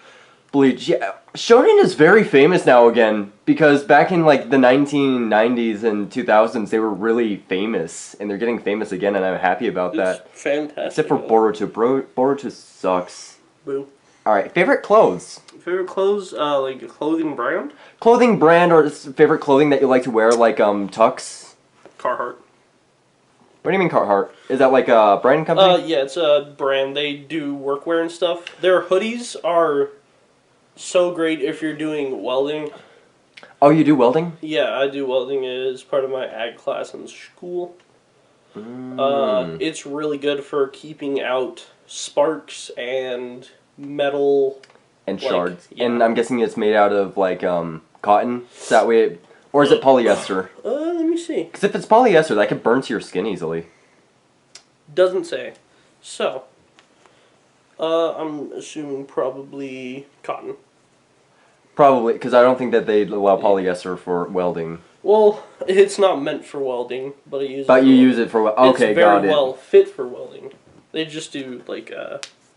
[SPEAKER 3] Bleach. Yeah, Shonen is very famous now again because back in like the 1990s and 2000s they were really famous and they're getting famous again and I'm happy about that.
[SPEAKER 9] It's fantastic.
[SPEAKER 3] Except for Boruto. Boruto sucks.
[SPEAKER 9] Boo.
[SPEAKER 3] All right, favorite clothes.
[SPEAKER 9] Favorite clothes, like a clothing brand?
[SPEAKER 3] Clothing brand or favorite clothing that you like to wear, like Tux.
[SPEAKER 9] Carhartt.
[SPEAKER 3] What do you mean Carhartt? Is that like a brand company?
[SPEAKER 9] Yeah, it's a brand. They do workwear and stuff. Their hoodies are so great if you're doing welding.
[SPEAKER 3] Oh, you do welding?
[SPEAKER 9] Yeah, I do welding as part of my ag class in school. It's really good for keeping out sparks and metal
[SPEAKER 3] And shards. Yeah. And I'm guessing it's made out of like cotton. Is that way or is it polyester?
[SPEAKER 9] Let me see.
[SPEAKER 3] Because if it's polyester, that could burn to your skin easily.
[SPEAKER 9] Doesn't say. So, I'm assuming probably cotton.
[SPEAKER 3] Probably, because I don't think that they'd allow polyester for welding.
[SPEAKER 9] Well, it's not meant for welding, but I use it.
[SPEAKER 3] But you use it for okay,
[SPEAKER 9] it's
[SPEAKER 3] got
[SPEAKER 9] very
[SPEAKER 3] it.
[SPEAKER 9] well fit for welding. They just do like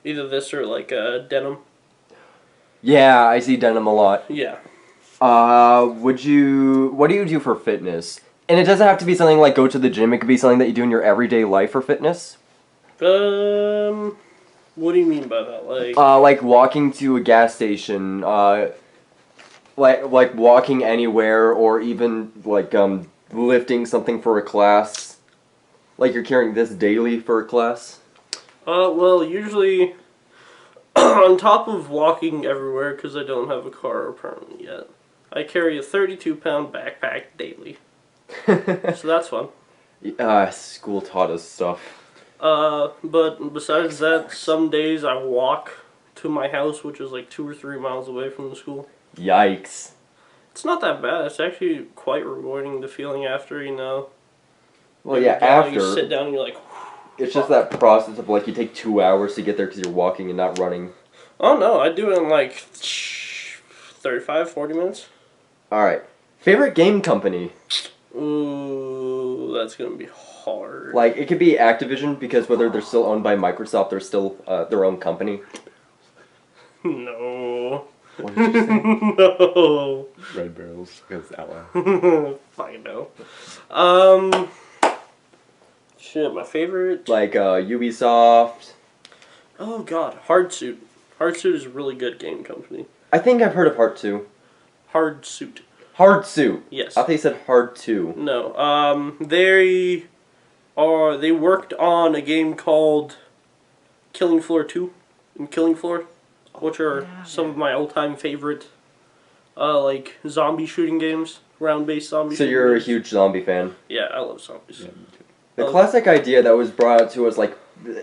[SPEAKER 9] either this or like denim.
[SPEAKER 3] Yeah, I see denim a lot.
[SPEAKER 9] Yeah.
[SPEAKER 3] What do you do for fitness? And it doesn't have to be something like go to the gym. It could be something that you do in your everyday life for fitness.
[SPEAKER 9] What do you mean by that?
[SPEAKER 3] Like walking to a gas station, like walking anywhere, or even like lifting something for a class. Like you're carrying this daily for a class.
[SPEAKER 9] Well, usually on top of walking everywhere, because I don't have a car apparently yet, I carry a 32-pound backpack daily. So that's fun.
[SPEAKER 3] School taught us stuff.
[SPEAKER 9] But besides that, some days I walk to my house, which is like 2 or 3 miles away from the school.
[SPEAKER 3] Yikes.
[SPEAKER 9] It's not that bad. It's actually quite rewarding, the feeling after, you know.
[SPEAKER 3] Well, yeah, after.
[SPEAKER 9] You sit down and you're like...
[SPEAKER 3] It's just that process of like you take 2 hours to get there because you're walking and not running.
[SPEAKER 9] Oh no, I do it in like 35, 40 minutes.
[SPEAKER 3] Alright. Favorite game company?
[SPEAKER 9] Ooh, that's gonna be hard.
[SPEAKER 3] Like, it could be Activision, because whether they're still owned by Microsoft, they're still their own company.
[SPEAKER 9] No.
[SPEAKER 3] What did you say?
[SPEAKER 9] No.
[SPEAKER 2] Red Barrels, because that one.
[SPEAKER 9] Fine, no. Shit, my favorite?
[SPEAKER 3] Like, Ubisoft.
[SPEAKER 9] Oh god, Hard Suit. Hard Suit is a really good game company.
[SPEAKER 3] I think I've heard of Part 2.
[SPEAKER 9] Hard Suit.
[SPEAKER 3] Hard Suit.
[SPEAKER 9] Yes.
[SPEAKER 3] I thought you said Hard 2.
[SPEAKER 9] No. They worked on a game called Killing Floor 2 and Killing Floor, which are some of my all-time favorite like zombie shooting games, round-based zombie
[SPEAKER 3] So
[SPEAKER 9] shooting
[SPEAKER 3] you're a
[SPEAKER 9] games.
[SPEAKER 3] huge zombie fan.
[SPEAKER 9] Yeah, I love zombies.
[SPEAKER 3] The classic idea that was brought to us like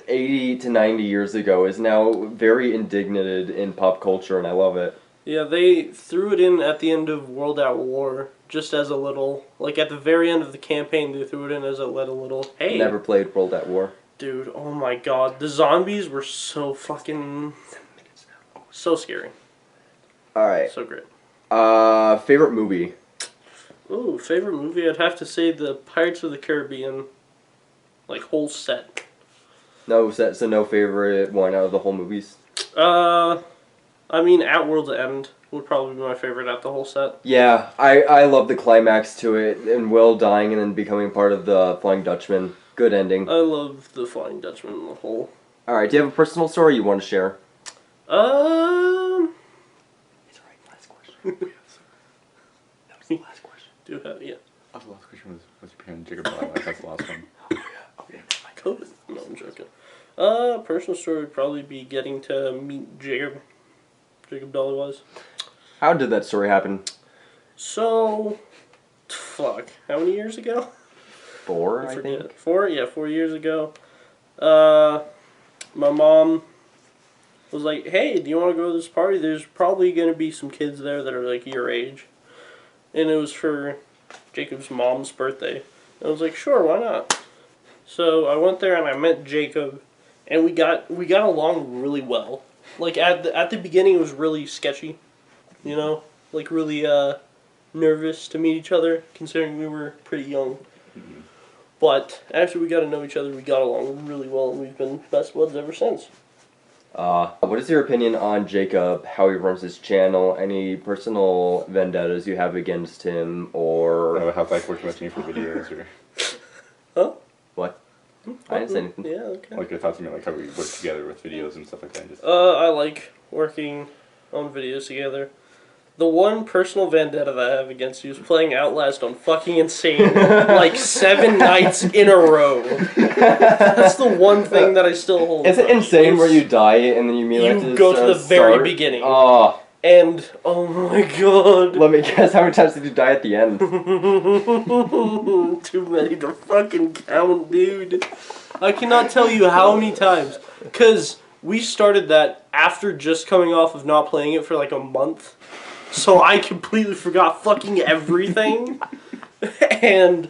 [SPEAKER 3] 80 to 90 years ago is now very indignated in pop culture, and I love it.
[SPEAKER 9] Yeah, they threw it in at the end of World at War, just as a little, like at the very end of the campaign, they threw it in as a little, hey.
[SPEAKER 3] Never played World at War.
[SPEAKER 9] Dude, oh my god, the zombies were so fucking, so scary.
[SPEAKER 3] Alright.
[SPEAKER 9] So great.
[SPEAKER 3] Favorite movie?
[SPEAKER 9] Ooh, favorite movie, I'd have to say the Pirates of the Caribbean, like, whole set.
[SPEAKER 3] No, so no favorite one out of the whole movies?
[SPEAKER 9] I mean, At World's End would probably be my favorite out the whole set.
[SPEAKER 3] Yeah, I love the climax to it, and Will dying and then becoming part of the Flying Dutchman. Good ending.
[SPEAKER 9] I love the Flying Dutchman in the whole.
[SPEAKER 3] Alright, do you have a personal story you want to share?
[SPEAKER 9] It's alright,
[SPEAKER 2] Last question. That was the last question.
[SPEAKER 9] Do you have, yeah.
[SPEAKER 2] Oh, the last question was your parent Jacob Dollywise. That's the last one.
[SPEAKER 9] My COVID. No, I'm joking. Personal story would probably be getting to meet Jacob Dollywise.
[SPEAKER 3] How did that story happen?
[SPEAKER 9] So, fuck, how many years ago?
[SPEAKER 3] 4, I think.
[SPEAKER 9] 4? Yeah, 4 years ago. My mom was like, hey, do you want to go to this party? There's probably going to be some kids there that are like your age. And it was for Jacob's mom's birthday. I was like, sure, why not? So I went there and I met Jacob, and we got along really well. Like at the beginning, it was really sketchy, you know, like really nervous to meet each other, considering we were pretty young. Mm-hmm. But after we got to know each other, we got along really well, and we've been best buds ever since.
[SPEAKER 3] What is your opinion on Jacob, how he runs his channel, any personal vendettas you have against him, or...
[SPEAKER 2] How like working with me for videos, or...
[SPEAKER 9] Huh?
[SPEAKER 3] What? I didn't say anything.
[SPEAKER 9] Yeah, okay.
[SPEAKER 2] Like your thoughts on like how we work together with videos and stuff like that. Just...
[SPEAKER 9] I like working on videos together. The one personal vendetta that I have against you is playing Outlast on fucking Insane like 7 nights in a row. That's the one thing that I still hold.
[SPEAKER 3] Is it insane where you die and then you immediately
[SPEAKER 9] go to the very beginning?
[SPEAKER 3] Oh.
[SPEAKER 9] And, oh my god.
[SPEAKER 3] Let me guess, how many times did you die at the end?
[SPEAKER 9] Too many to fucking count, dude. I cannot tell you how many times. Because we started that after just coming off of not playing it for like a month. So I completely forgot fucking everything. And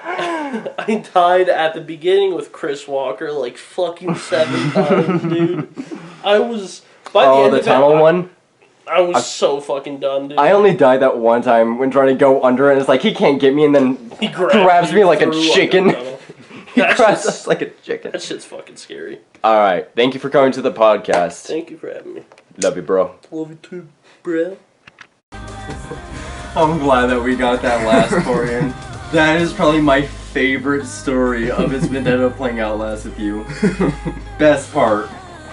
[SPEAKER 9] I died at the beginning with Chris Walker like fucking 7 times, dude. I was... By the end
[SPEAKER 3] the
[SPEAKER 9] of
[SPEAKER 3] tunnel
[SPEAKER 9] it,
[SPEAKER 3] one?
[SPEAKER 9] I was so fucking done, dude.
[SPEAKER 3] I only died that one time when trying to go under, and it's like he can't get me, and then
[SPEAKER 9] he
[SPEAKER 3] grabs me like a chicken. He
[SPEAKER 9] That
[SPEAKER 3] grabs
[SPEAKER 9] shit's-
[SPEAKER 3] us like a chicken.
[SPEAKER 9] That shit's fucking scary.
[SPEAKER 3] Alright, thank you for coming to the podcast.
[SPEAKER 9] Thank you for having me.
[SPEAKER 3] Love you, bro.
[SPEAKER 9] Love you too, bro.
[SPEAKER 3] I'm glad that we got that last part in. That is probably my favorite story of his vendetta playing Outlast with you. Best part.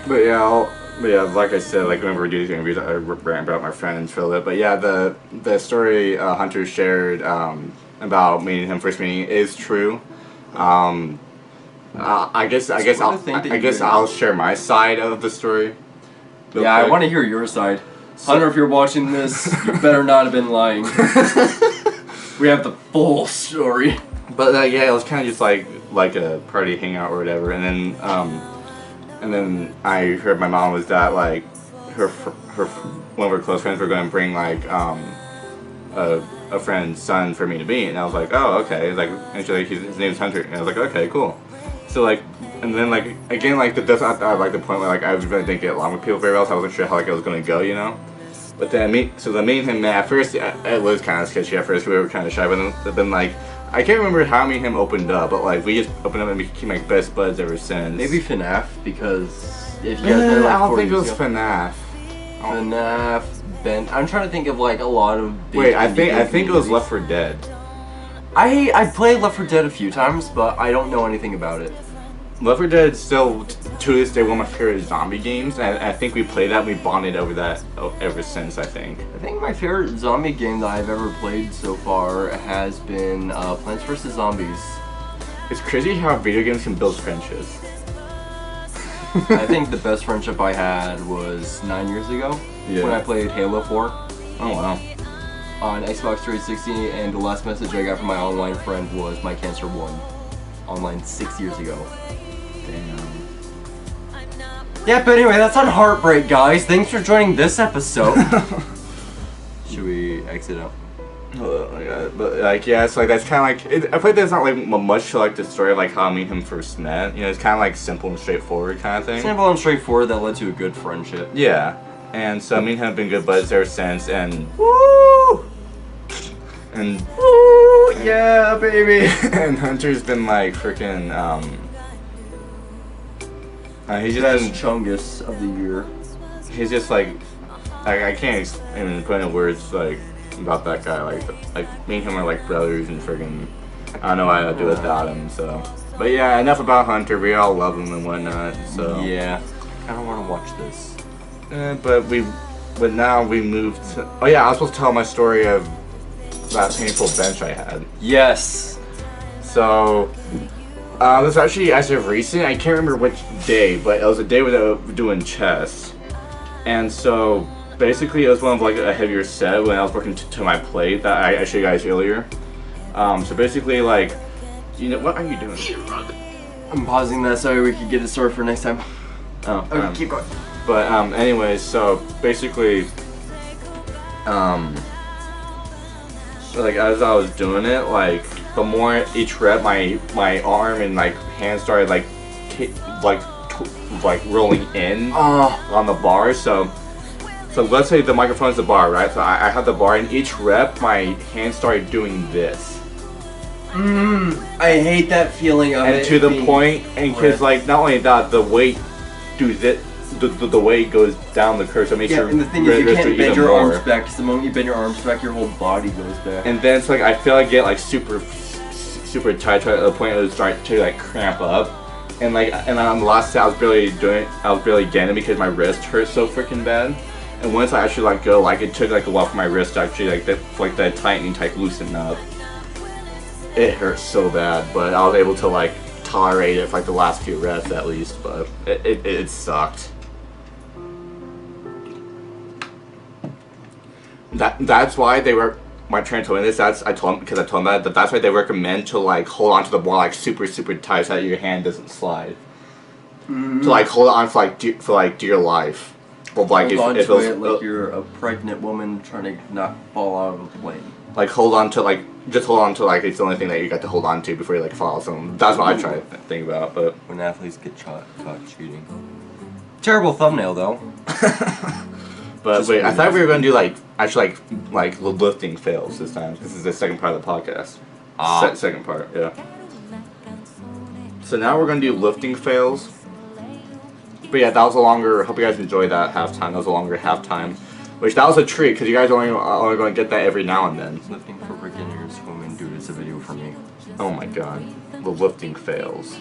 [SPEAKER 2] But yeah, like I said, like whenever we do these interviews, I rant about my friend and Philip. But yeah, the story Hunter shared about meeting him first meeting is true. I guess I'll share my side of the story.
[SPEAKER 3] Yeah, I want to hear your side. Hunter, if you're watching this, you better not have been lying. We have the full story.
[SPEAKER 2] But yeah, it was kind of just like a party hangout or whatever, and then I heard my mom was that like her one of her close friends were going to bring like a friend's son for me to meet, and I was like, oh okay, like, and she's like, his name's Hunter, and I was like, okay, cool. So like, and then like again, like that's at like the point where like I really didn't get along with people very well, so I wasn't sure how like it was going to go, you know. But then me and him met. At first, it was kind of sketchy at first because we were kind of shy, but then like I can't remember how me and him opened up, but like we just opened up and became like best buds ever since.
[SPEAKER 3] Maybe FNAF, because if you guys met like
[SPEAKER 2] I don't
[SPEAKER 3] 4
[SPEAKER 2] think it
[SPEAKER 3] years
[SPEAKER 2] was
[SPEAKER 3] ago.
[SPEAKER 2] FNAF.
[SPEAKER 3] FNAF, Ben. I'm trying to think of like a lot of. Big
[SPEAKER 2] Wait, I
[SPEAKER 3] indie
[SPEAKER 2] think it was
[SPEAKER 3] movies.
[SPEAKER 2] Left 4 Dead.
[SPEAKER 3] I played Left 4 Dead a few times, but I don't know anything about it.
[SPEAKER 2] Left 4 Dead is still, to this day, one of my favorite zombie games, and I think we played that and we bonded over that ever since, I think.
[SPEAKER 3] I think my favorite zombie game that I've ever played so far has been Plants vs. Zombies.
[SPEAKER 2] It's crazy how video games can build friendships.
[SPEAKER 3] I think the best friendship I had was 9 years ago when I played Halo 4.
[SPEAKER 2] Oh wow.
[SPEAKER 3] On Xbox 360, and the last message I got from my online friend was my cancer won. Online 6 years ago.
[SPEAKER 2] Damn.
[SPEAKER 3] Yeah, but anyway, that's on Heartbreak, guys. Thanks for joining this episode. Should we exit out?
[SPEAKER 2] But like, yeah, it's like that's kind of like I feel like there's not like much to like the story of like how me and him first met. You know, it's kind of like simple and straightforward kind of thing.
[SPEAKER 3] Simple and straightforward that led to a good friendship.
[SPEAKER 2] Yeah, and so me and him have been good buds ever since, and woo, and woo, yeah, baby. And Hunter's been like freaking he's just
[SPEAKER 3] Best
[SPEAKER 2] been,
[SPEAKER 3] Chungus of the year.
[SPEAKER 2] he's just like I can't even put in words like about that guy. Like me and him are like brothers, and friggin' I don't know what I'd do without him. So, but yeah, enough about Hunter. We all love him and whatnot. So
[SPEAKER 3] Yeah, I don't want to watch this.
[SPEAKER 2] But now we moved to. Oh yeah, I was supposed to tell my story of that painful bench I had.
[SPEAKER 3] Yes.
[SPEAKER 2] So it was actually as of recent. I can't remember which day, but it was a day where they were doing chess, and so. Basically, it was one of like a heavier set when I was working to my plate that I showed you guys earlier. So basically, like, you know, what are you doing?
[SPEAKER 3] I'm pausing that so we could get it started for next time.
[SPEAKER 2] Oh,
[SPEAKER 3] Okay, keep going.
[SPEAKER 2] But anyways, so basically, like as I was doing it, like the more each rep, my arm and like hand started like rolling in on the bar. So let's say the microphone is the bar, right? So I have the bar, and each rep, my hand started doing this.
[SPEAKER 3] I hate that feeling of it.
[SPEAKER 2] And to the point, and because like not only that, the weight does it, the weight goes down the curve, so it makes your
[SPEAKER 3] and the thing is, you
[SPEAKER 2] wrist
[SPEAKER 3] can't
[SPEAKER 2] do
[SPEAKER 3] bend
[SPEAKER 2] even
[SPEAKER 3] your
[SPEAKER 2] more.
[SPEAKER 3] arms back, because the moment you bend your arms back, your whole body goes back.
[SPEAKER 2] And then it's like I feel like I get like super tight to the point where it start to like cramp up. And like, and on the last set, I was barely getting it because my wrist hurt so freaking bad. And once I actually let go, like it took like a while for my wrist to actually like that tightening type loosen up. It hurt so bad, but I was able to like tolerate it for like the last few reps at least. But it sucked. That's why they were. My trainer told me this. I told him that that's why they recommend to like hold on to the ball like super tight so that your hand doesn't slide. To like hold on for like dear life. But like
[SPEAKER 3] hold
[SPEAKER 2] if
[SPEAKER 3] on
[SPEAKER 2] it
[SPEAKER 3] to
[SPEAKER 2] was,
[SPEAKER 3] it like you're a pregnant woman trying to not fall out of a plane.
[SPEAKER 2] Like hold on to like just hold on to like it's the only thing that you got to hold on to before you like fall. So that's what I try to think about. But
[SPEAKER 3] When athletes get caught cheating. Terrible thumbnail though.
[SPEAKER 2] But wait, I thought we were gonna do like actually like lifting fails this time. This is the second part of the podcast. Second part, yeah. So now we're gonna do lifting fails. But yeah, that was a longer. Hope you guys enjoyed that halftime. That was a longer halftime, which that was a treat because you guys only going to get that every now and then.
[SPEAKER 3] Lifting for beginners, women, dude, it's a video for me.
[SPEAKER 2] Oh my god, the lifting fails.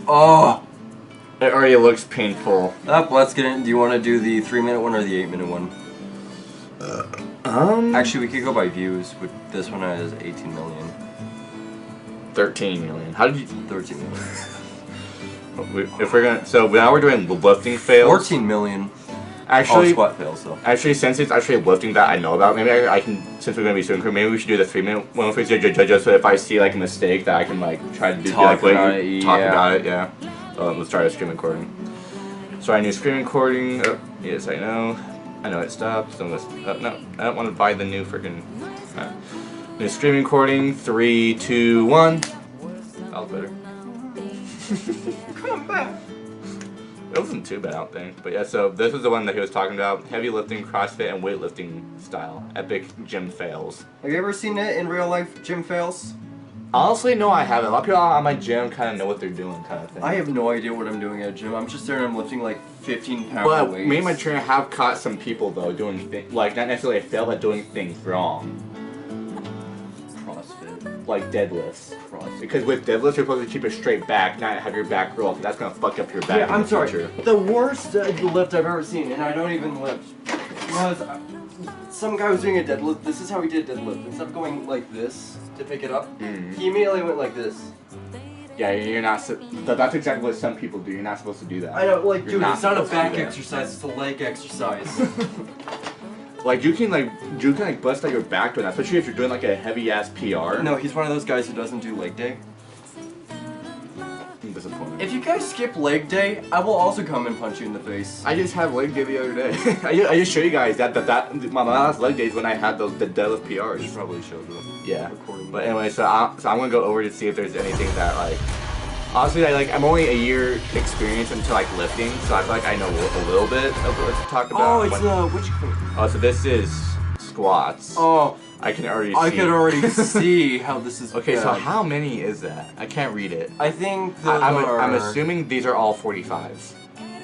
[SPEAKER 3] Oh,
[SPEAKER 2] it already looks painful.
[SPEAKER 3] Let's get in. Do you want to do the 3-minute one or the 8-minute one? Actually, we could go by views. But this one has 18 million.
[SPEAKER 2] 13 million. How did you?
[SPEAKER 3] 13 million.
[SPEAKER 2] If we're gonna, so now we're doing lifting fails.
[SPEAKER 3] 14 million.
[SPEAKER 2] Actually,
[SPEAKER 3] squat fails though.
[SPEAKER 2] Actually, since it's actually lifting that I know about, maybe I can. Since we're gonna be doing, maybe we should do the 3-minute one for just so if I see like a mistake that I can like try to do
[SPEAKER 3] Talk
[SPEAKER 2] like
[SPEAKER 3] about it.
[SPEAKER 2] talk about it. Yeah. Let's try a screen recording. So I need screen recording. Oh, yes, I know. I know it stopped. So let's. No, I don't want to buy the new freaking. New screen recording. 3, 2, 1. That was better. Come back. It wasn't too bad, I don't think. But yeah, so this was the one that he was talking about. Heavy lifting, CrossFit, and weightlifting style. Epic gym fails.
[SPEAKER 3] Have you ever seen it in real life, gym fails?
[SPEAKER 2] Honestly, no, I haven't. A lot of people at my gym kind of know what they're doing, kind of thing.
[SPEAKER 3] I have no idea what I'm doing at a gym. I'm just there and I'm lifting like 15-pound
[SPEAKER 2] But
[SPEAKER 3] weights.
[SPEAKER 2] me and my trainer have caught some people, though, doing things, like, not necessarily a fail, but doing things wrong.
[SPEAKER 3] CrossFit.
[SPEAKER 2] Like deadlifts. across. Because with deadlifts, you're supposed to keep it straight back, not have your back roll. That's gonna fuck up your back.
[SPEAKER 3] Yeah, I'm sorry. The worst lift I've ever seen, and I don't even lift, was some guy was doing a deadlift. This is how he did a deadlift. Instead of going like this to pick it up, he immediately went like this.
[SPEAKER 2] Yeah, you're not. That's exactly what some people do. You're not supposed to do that.
[SPEAKER 3] I know, like,
[SPEAKER 2] You're
[SPEAKER 3] dude, it's not a
[SPEAKER 2] supposed to
[SPEAKER 3] back
[SPEAKER 2] do that.
[SPEAKER 3] exercise. It's a leg exercise.
[SPEAKER 2] Like you can bust out your back doing that, especially if you're doing like a heavy ass PR.
[SPEAKER 3] No, he's one of those guys who doesn't do leg day.
[SPEAKER 2] I'm disappointed.
[SPEAKER 3] If you guys skip leg day, I will also come and punch you in the face.
[SPEAKER 2] I just had leg day the other day. I just show you guys that my last leg days when I had the deadlift PRs.
[SPEAKER 3] You probably showed them.
[SPEAKER 2] Yeah.
[SPEAKER 3] Recording.
[SPEAKER 2] But anyway, so I'm gonna go over to see if there's anything that like. Honestly, I'm only a year experience into like lifting, so I feel like I know a little bit of what to talk about.
[SPEAKER 3] Oh, it's which?
[SPEAKER 2] Oh, so this is squats.
[SPEAKER 3] Oh,
[SPEAKER 2] I can already see.
[SPEAKER 3] I could already see how this is.
[SPEAKER 2] Okay, so
[SPEAKER 3] bad.
[SPEAKER 2] how many is that? I can't read it.
[SPEAKER 3] I think those are.
[SPEAKER 2] I'm assuming these are all 45s.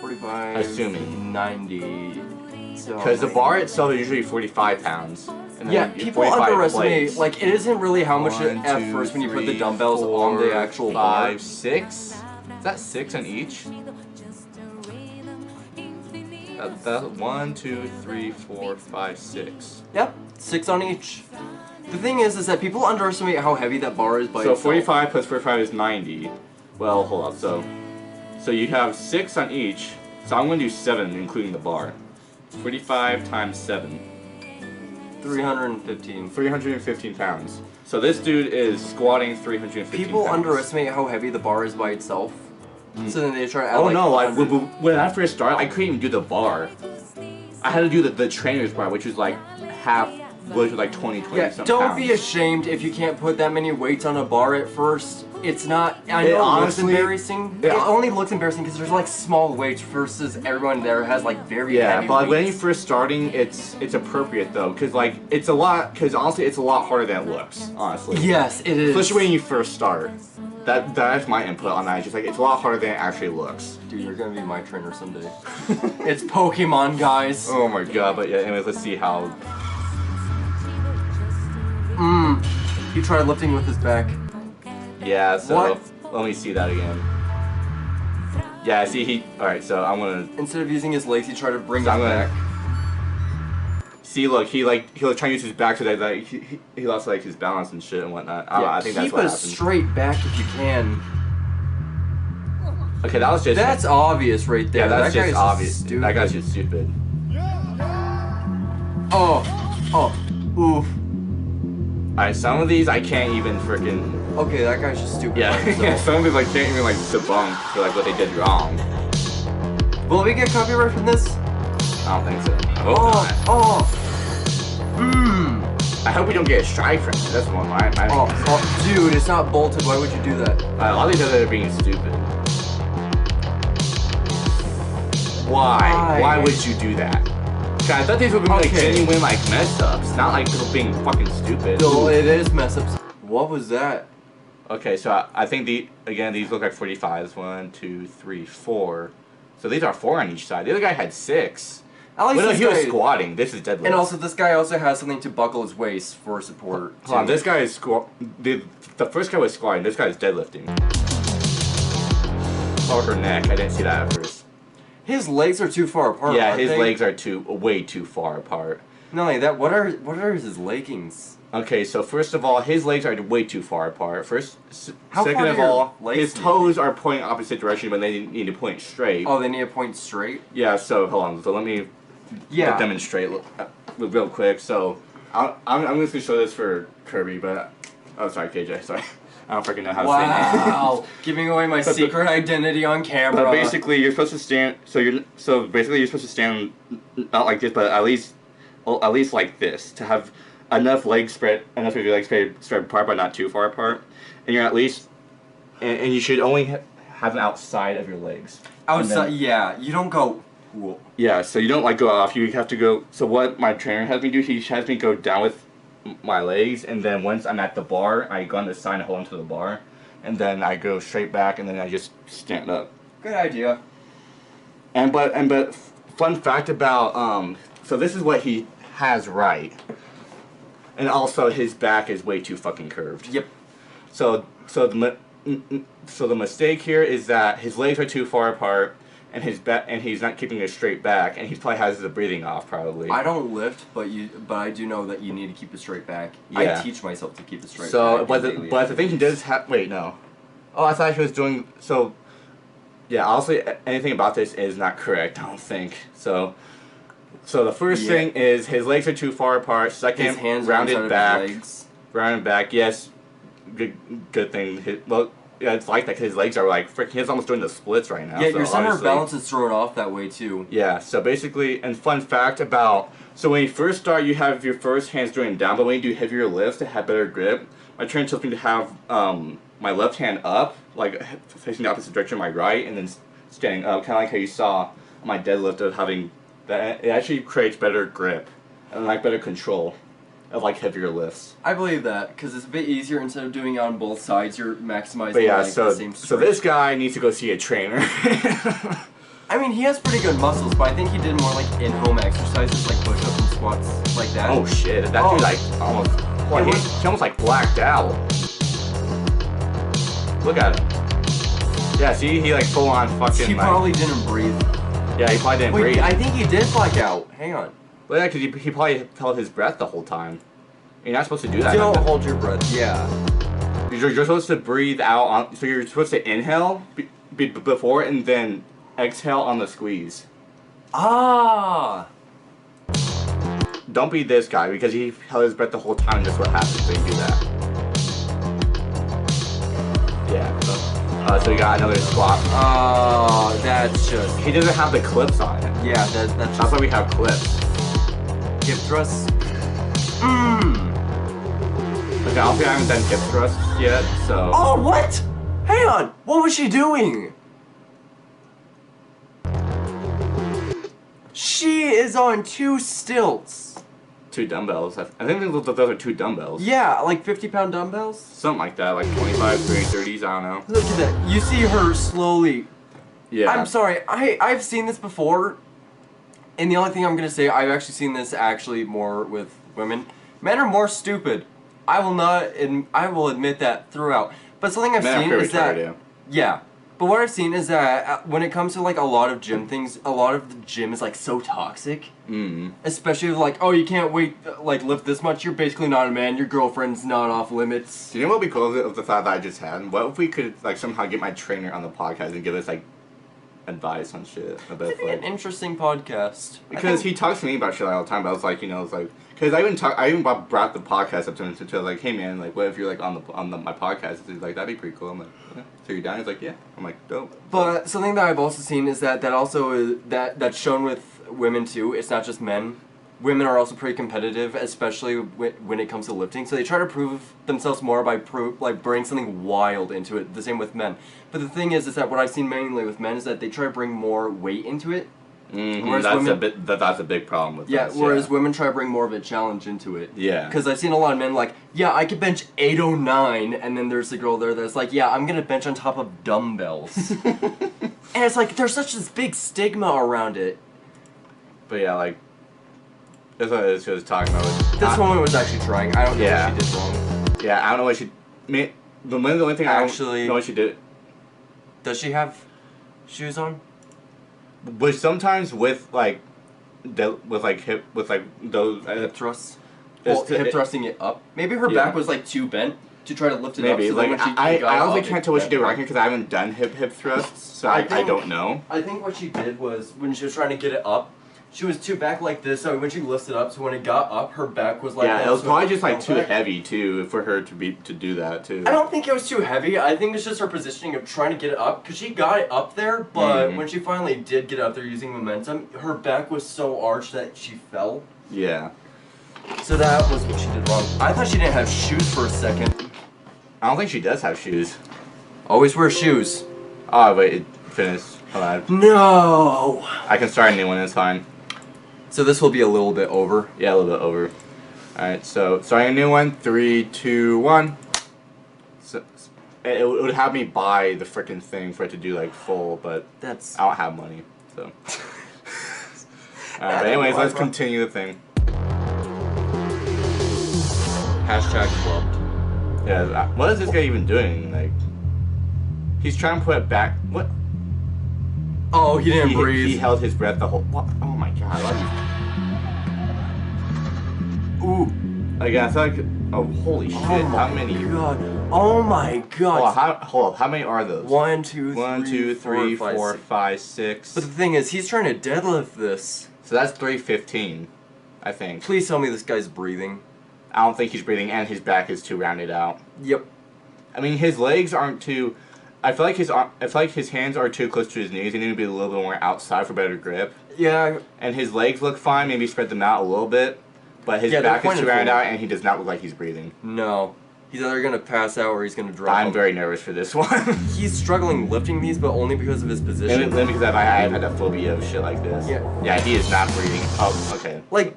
[SPEAKER 3] 45.
[SPEAKER 2] Assuming.
[SPEAKER 3] 90.
[SPEAKER 2] Because the bar itself is usually 45 pounds. And then
[SPEAKER 3] Yeah,
[SPEAKER 2] you-
[SPEAKER 3] people
[SPEAKER 2] 45
[SPEAKER 3] underestimate.
[SPEAKER 2] plates.
[SPEAKER 3] Like, it isn't really how much
[SPEAKER 2] One,
[SPEAKER 3] at
[SPEAKER 2] two,
[SPEAKER 3] first when you put the
[SPEAKER 2] three,
[SPEAKER 3] dumbbells on the
[SPEAKER 2] four,
[SPEAKER 3] actual bar.
[SPEAKER 2] 5, 6. Is that 6 on each? That's 1, 2, 3, 4, 5, 6.
[SPEAKER 3] Yep, 6 on each. The thing is that people underestimate how heavy that bar is by
[SPEAKER 2] So
[SPEAKER 3] itself.
[SPEAKER 2] 45 plus 45 is 90. Well, hold up. So you have 6 on each. So I'm going to do 7, including the bar. 45 times 7.
[SPEAKER 3] 315.
[SPEAKER 2] 315 pounds. So this dude is squatting 315
[SPEAKER 3] People
[SPEAKER 2] pounds.
[SPEAKER 3] underestimate how heavy the bar is by itself. So then they try to add
[SPEAKER 2] Oh
[SPEAKER 3] like
[SPEAKER 2] no,
[SPEAKER 3] 100.
[SPEAKER 2] when I first started, I couldn't even do the bar. I had to do the trainer's bar, which was like half, which was like 20
[SPEAKER 3] Yeah,
[SPEAKER 2] some
[SPEAKER 3] don't
[SPEAKER 2] pounds.
[SPEAKER 3] be ashamed if you can't put that many weights on a bar at first. It's not. I
[SPEAKER 2] It
[SPEAKER 3] know it
[SPEAKER 2] honestly-
[SPEAKER 3] looks embarrassing.
[SPEAKER 2] it-
[SPEAKER 3] It only looks embarrassing because there's like small weights versus everyone there has like very
[SPEAKER 2] Yeah,
[SPEAKER 3] heavy
[SPEAKER 2] but when
[SPEAKER 3] weights.
[SPEAKER 2] you're first starting, it's appropriate though, because like it's a lot. Because honestly, it's a lot harder than it looks. Honestly.
[SPEAKER 3] Yes, it is.
[SPEAKER 2] Especially when you first start. That's my input on that. It's just like it's a lot harder than it actually looks.
[SPEAKER 3] Dude, you're gonna be my trainer someday. It's Pokemon, guys.
[SPEAKER 2] Oh my god! But yeah, anyways, let's see how.
[SPEAKER 3] He tried lifting with his back.
[SPEAKER 2] Yeah. So
[SPEAKER 3] What?
[SPEAKER 2] let me see that again. Yeah. See he. All right. So I'm gonna.
[SPEAKER 3] Instead of using his legs, he tried to bring
[SPEAKER 2] So
[SPEAKER 3] his
[SPEAKER 2] I'm gonna-
[SPEAKER 3] back.
[SPEAKER 2] See, look, he was trying to use his back so that like he lost like his balance and shit and whatnot. I think that's
[SPEAKER 3] keep
[SPEAKER 2] what
[SPEAKER 3] a
[SPEAKER 2] happened.
[SPEAKER 3] straight back if you can.
[SPEAKER 2] Okay, that was just.
[SPEAKER 3] That's obvious right there.
[SPEAKER 2] yeah, that's
[SPEAKER 3] that
[SPEAKER 2] just
[SPEAKER 3] guy's
[SPEAKER 2] obvious.
[SPEAKER 3] Stupid.
[SPEAKER 2] That guy's just stupid.
[SPEAKER 3] Oh, oof.
[SPEAKER 2] Alright, some of these I can't even freaking.
[SPEAKER 3] Okay, that guy's just stupid.
[SPEAKER 2] Yeah,
[SPEAKER 3] by himself.
[SPEAKER 2] yeah. Some of these I can't even like debunk for like what they did wrong.
[SPEAKER 3] Will we get copyright from this?
[SPEAKER 2] I don't think so. I hope not.
[SPEAKER 3] Oh,
[SPEAKER 2] I hope we don't get a strike from it. That's one.
[SPEAKER 3] oh, dude, it's not bolted. Why would you do that?
[SPEAKER 2] A lot of these others are being stupid. Why? Why would you do that? God, I thought these would be like
[SPEAKER 3] Okay.
[SPEAKER 2] genuine like mess ups, not like people being fucking stupid.
[SPEAKER 3] No, it is mess ups. What was that?
[SPEAKER 2] Okay, so I think these look like 45s. 1, 2, 3, 4. So these are 4 on each side. The other guy had 6.
[SPEAKER 3] At least
[SPEAKER 2] Well, no,
[SPEAKER 3] this
[SPEAKER 2] he was
[SPEAKER 3] guy-
[SPEAKER 2] squatting. This is deadlift.
[SPEAKER 3] And also, this guy also has something to buckle his waist for support.
[SPEAKER 2] Hold on,
[SPEAKER 3] too.
[SPEAKER 2] this guy is the first guy was squatting. This guy is deadlifting. Or her neck. I didn't see that at first.
[SPEAKER 3] His legs are too far apart.
[SPEAKER 2] Yeah,
[SPEAKER 3] aren't
[SPEAKER 2] his
[SPEAKER 3] they?
[SPEAKER 2] legs are way too far apart.
[SPEAKER 3] Not only that, what are his leggings?
[SPEAKER 2] Okay, so first of all, his legs are way too far apart.
[SPEAKER 3] How
[SPEAKER 2] Second
[SPEAKER 3] far
[SPEAKER 2] of
[SPEAKER 3] do your
[SPEAKER 2] all,
[SPEAKER 3] legs
[SPEAKER 2] his
[SPEAKER 3] need to
[SPEAKER 2] toes are pointing opposite direction when they need to point straight.
[SPEAKER 3] Oh, they need to point straight.
[SPEAKER 2] Yeah, so hold on. So let me
[SPEAKER 3] Yeah.
[SPEAKER 2] demonstrate real quick. So I'm just gonna show this for Kirby, but oh sorry KJ, sorry. I don't freaking know how to say it.
[SPEAKER 3] Wow, giving away my secret identity on camera.
[SPEAKER 2] But basically, you're supposed to stand. So basically, you're supposed to stand not like this, but at least like this to have enough leg spread, enough of your legs spread apart, but not too far apart. And you're at least, and you should only have them outside of your legs.
[SPEAKER 3] outside.
[SPEAKER 2] And then-
[SPEAKER 3] Yeah, you don't go. Whoa.
[SPEAKER 2] Yeah, so you don't like go off. You have to go. So what my trainer has me do, he has me go down with my legs, and then once I'm at the bar, I go on the side and hold onto the bar, and then I go straight back, and then I just stand up.
[SPEAKER 3] Good idea.
[SPEAKER 2] But fun fact about so this is what he has right, and also his back is way too fucking curved.
[SPEAKER 3] Yep.
[SPEAKER 2] So so the mistake here is that his legs are too far apart, and he's not keeping a straight back, and he probably has the breathing off probably.
[SPEAKER 3] I don't lift, but I do know that you need to keep a straight back.
[SPEAKER 2] Yeah.
[SPEAKER 3] I teach myself to keep a straight
[SPEAKER 2] So,
[SPEAKER 3] back.
[SPEAKER 2] but the thing he does have. Wait, no. Oh, I thought he was doing so. Yeah, honestly, anything about this is not correct. I don't think so. So the first thing is his legs are too far apart. Second,
[SPEAKER 3] his hands
[SPEAKER 2] rounded
[SPEAKER 3] are
[SPEAKER 2] back.
[SPEAKER 3] his legs.
[SPEAKER 2] Rounded back. Yes, good thing. Yeah, it's like that because his legs are like freaking. He's almost doing the splits right now.
[SPEAKER 3] Yeah,
[SPEAKER 2] so
[SPEAKER 3] your center of
[SPEAKER 2] obviously-
[SPEAKER 3] balance is thrown off that way too.
[SPEAKER 2] Yeah. So basically, and fun fact about when you first start, you have your first hands doing down, but when you do heavier lifts to have better grip, my trainer tells me to have my left hand up, like facing the opposite direction of my right, and then standing up, kind of like how you saw my deadlift of having that. It actually creates better grip and like better control of like heavier lifts.
[SPEAKER 3] I believe that because it's a bit easier instead of doing it on both sides. You're maximizing
[SPEAKER 2] But yeah,
[SPEAKER 3] like,
[SPEAKER 2] so
[SPEAKER 3] the same
[SPEAKER 2] so
[SPEAKER 3] strength.
[SPEAKER 2] this guy needs to go see a trainer.
[SPEAKER 3] I mean, he has pretty good muscles, but I think he did more like in-home exercises, like push-ups and squats, like that.
[SPEAKER 2] Oh shit! That dude like almost. Boy, he almost like blacked out. Look at him. Yeah, see, he like full on fucking.
[SPEAKER 3] He
[SPEAKER 2] like,
[SPEAKER 3] probably didn't breathe.
[SPEAKER 2] Yeah, he probably didn't
[SPEAKER 3] Wait,
[SPEAKER 2] breathe.
[SPEAKER 3] I think he did black out. Hang on.
[SPEAKER 2] Well, yeah, because he probably held his breath the whole time. You're not supposed to do that.
[SPEAKER 3] Don't hold your breath. Yeah.
[SPEAKER 2] You're supposed to breathe out on. So you're supposed to inhale before and then exhale on the squeeze.
[SPEAKER 3] Ah.
[SPEAKER 2] Don't be this guy because he held his breath the whole time. And that's what happens when you do that. Yeah. So you got another squat.
[SPEAKER 3] Oh, that's just.
[SPEAKER 2] He doesn't have the clips on it.
[SPEAKER 3] Yeah, that's
[SPEAKER 2] That's why we have clips.
[SPEAKER 3] hip thrusts. Mmm.
[SPEAKER 2] Okay, obviously I haven't done hip thrusts yet, so.
[SPEAKER 3] Oh, what? Hang on. What was she doing? She is on 2 stilts.
[SPEAKER 2] 2 dumbbells. I think those are 2 dumbbells.
[SPEAKER 3] Yeah, like 50-pound dumbbells.
[SPEAKER 2] Something like that, like 25, 30s, I don't know.
[SPEAKER 3] Look at that. You see her slowly.
[SPEAKER 2] Yeah.
[SPEAKER 3] I'm sorry. I've seen this before, and the only thing I'm gonna say, I've actually seen this actually more with women. Men are more stupid. I will not. I will admit that throughout. But something I've
[SPEAKER 2] Men are
[SPEAKER 3] seen
[SPEAKER 2] pretty
[SPEAKER 3] is that.
[SPEAKER 2] retarded,
[SPEAKER 3] Yeah. But what I've seen is that when it comes to like a lot of gym things, a lot of the gym is like so toxic.
[SPEAKER 2] Mm-hmm.
[SPEAKER 3] Especially like, oh, you can't wait like lift this much. You're basically not a man. Your girlfriend's not off limits.
[SPEAKER 2] Do you know what would be cool of the thought that I just had? What if we could like somehow get my trainer on the podcast and give us like advice on shit about
[SPEAKER 3] It'd be an
[SPEAKER 2] like
[SPEAKER 3] interesting podcast.
[SPEAKER 2] because he talks to me about shit all the time. But I was like, you know, it's like because I even brought the podcast up to him to like, hey man, like what if you're like on my podcast? He's like, that'd be pretty cool. I'm like, yeah. So you're down? He's like, yeah. I'm like, dope.
[SPEAKER 3] But something that I've also seen is that also is that's shown with women too. It's not just men. Women are also pretty competitive, especially when it comes to lifting. So they try to prove themselves more by bringing something wild into it. The same with men. But the thing is that what I've seen mainly with men is that they try to bring more weight into it.
[SPEAKER 2] Mm-hmm.
[SPEAKER 3] Whereas
[SPEAKER 2] That's a big problem with us.
[SPEAKER 3] Whereas women try to bring more of a challenge into it.
[SPEAKER 2] Yeah.
[SPEAKER 3] Because I've seen a lot of men like, yeah, I could bench 809, and then there's the girl there that's like, yeah, I'm gonna bench on top of dumbbells. And it's like there's such this big stigma around it.
[SPEAKER 2] But yeah, like that's what she was talking about.
[SPEAKER 3] This woman was actually trying. I don't know
[SPEAKER 2] Yeah.
[SPEAKER 3] what she did wrong.
[SPEAKER 2] Yeah, I don't know what she. The only thing
[SPEAKER 3] Actually-
[SPEAKER 2] I don't know what she did.
[SPEAKER 3] Does she have shoes on?
[SPEAKER 2] But sometimes with like, those
[SPEAKER 3] Hip thrusts.
[SPEAKER 2] It's
[SPEAKER 3] Well,
[SPEAKER 2] to-
[SPEAKER 3] hip thrusting it up. Maybe her
[SPEAKER 2] Yeah.
[SPEAKER 3] back was like too bent to try to lift it
[SPEAKER 2] maybe
[SPEAKER 3] up. So
[SPEAKER 2] like
[SPEAKER 3] then when she
[SPEAKER 2] I
[SPEAKER 3] got
[SPEAKER 2] honestly
[SPEAKER 3] up,
[SPEAKER 2] can't
[SPEAKER 3] it
[SPEAKER 2] tell what she
[SPEAKER 3] bent
[SPEAKER 2] did
[SPEAKER 3] up.
[SPEAKER 2] right because I haven't done hip thrusts, so
[SPEAKER 3] I
[SPEAKER 2] I
[SPEAKER 3] think-
[SPEAKER 2] don't know.
[SPEAKER 3] I think what she did was when she was trying to get it up, she was too back like this. So when she lifted up, so when it got up, her back was like.
[SPEAKER 2] Yeah,
[SPEAKER 3] that,
[SPEAKER 2] it was
[SPEAKER 3] so
[SPEAKER 2] probably just like
[SPEAKER 3] fell
[SPEAKER 2] too
[SPEAKER 3] back.
[SPEAKER 2] heavy too for her to do that too.
[SPEAKER 3] I don't think it was too heavy. I think it's just her positioning of trying to get it up because she got it up there, but
[SPEAKER 2] Mhm.
[SPEAKER 3] when she finally did get up there using momentum, her back was so arched that she fell.
[SPEAKER 2] Yeah.
[SPEAKER 3] So that was what she did wrong. I thought she didn't have shoes for a second.
[SPEAKER 2] I don't think she does have shoes.
[SPEAKER 3] Always wear shoes.
[SPEAKER 2] Oh wait, it finished. Hold on.
[SPEAKER 3] No.
[SPEAKER 2] I can start a new one. It's fine.
[SPEAKER 3] So this will be a little bit over.
[SPEAKER 2] Yeah, a little bit over. Alright, so starting a new one. 3, 2, 1. So it would have me buy the freaking thing for it to do like full, but
[SPEAKER 3] That's.
[SPEAKER 2] I don't have money, so. Alright, but anyways, let's continue the thing.
[SPEAKER 3] Hashtag clubbed.
[SPEAKER 2] Yeah, what is this guy even doing? Like, he's trying to put it back. What?
[SPEAKER 3] Oh, he didn't breathe.
[SPEAKER 2] He held his breath the whole. What? Oh my god! Ooh. Again, I feel like. Oh, holy shit! How many?
[SPEAKER 3] God. Oh my god!
[SPEAKER 2] Hold on. How many are those?
[SPEAKER 3] 1, 2, 3,
[SPEAKER 2] 1, 2, 3,
[SPEAKER 3] 4,
[SPEAKER 2] 4, 5, 6.
[SPEAKER 3] But the thing is, he's trying to deadlift this.
[SPEAKER 2] So that's 315, I think.
[SPEAKER 3] Please tell me this guy's breathing.
[SPEAKER 2] I don't think he's breathing, and his back is too rounded out.
[SPEAKER 3] Yep.
[SPEAKER 2] I mean, his legs aren't too. I feel like his hands are too close to his knees. They need to be a little bit more outside for better grip.
[SPEAKER 3] Yeah.
[SPEAKER 2] And his legs look fine. Maybe spread them out a little bit, but his back is too rounded out, and he does not look like he's breathing.
[SPEAKER 3] No. He's either gonna pass out or he's gonna drop.
[SPEAKER 2] I'm very nervous for this one.
[SPEAKER 3] He's struggling lifting these, but only because of his position.
[SPEAKER 2] And then because I've had a phobia of shit like this.
[SPEAKER 3] Yeah.
[SPEAKER 2] Yeah, he is not breathing. Oh, okay.
[SPEAKER 3] Like,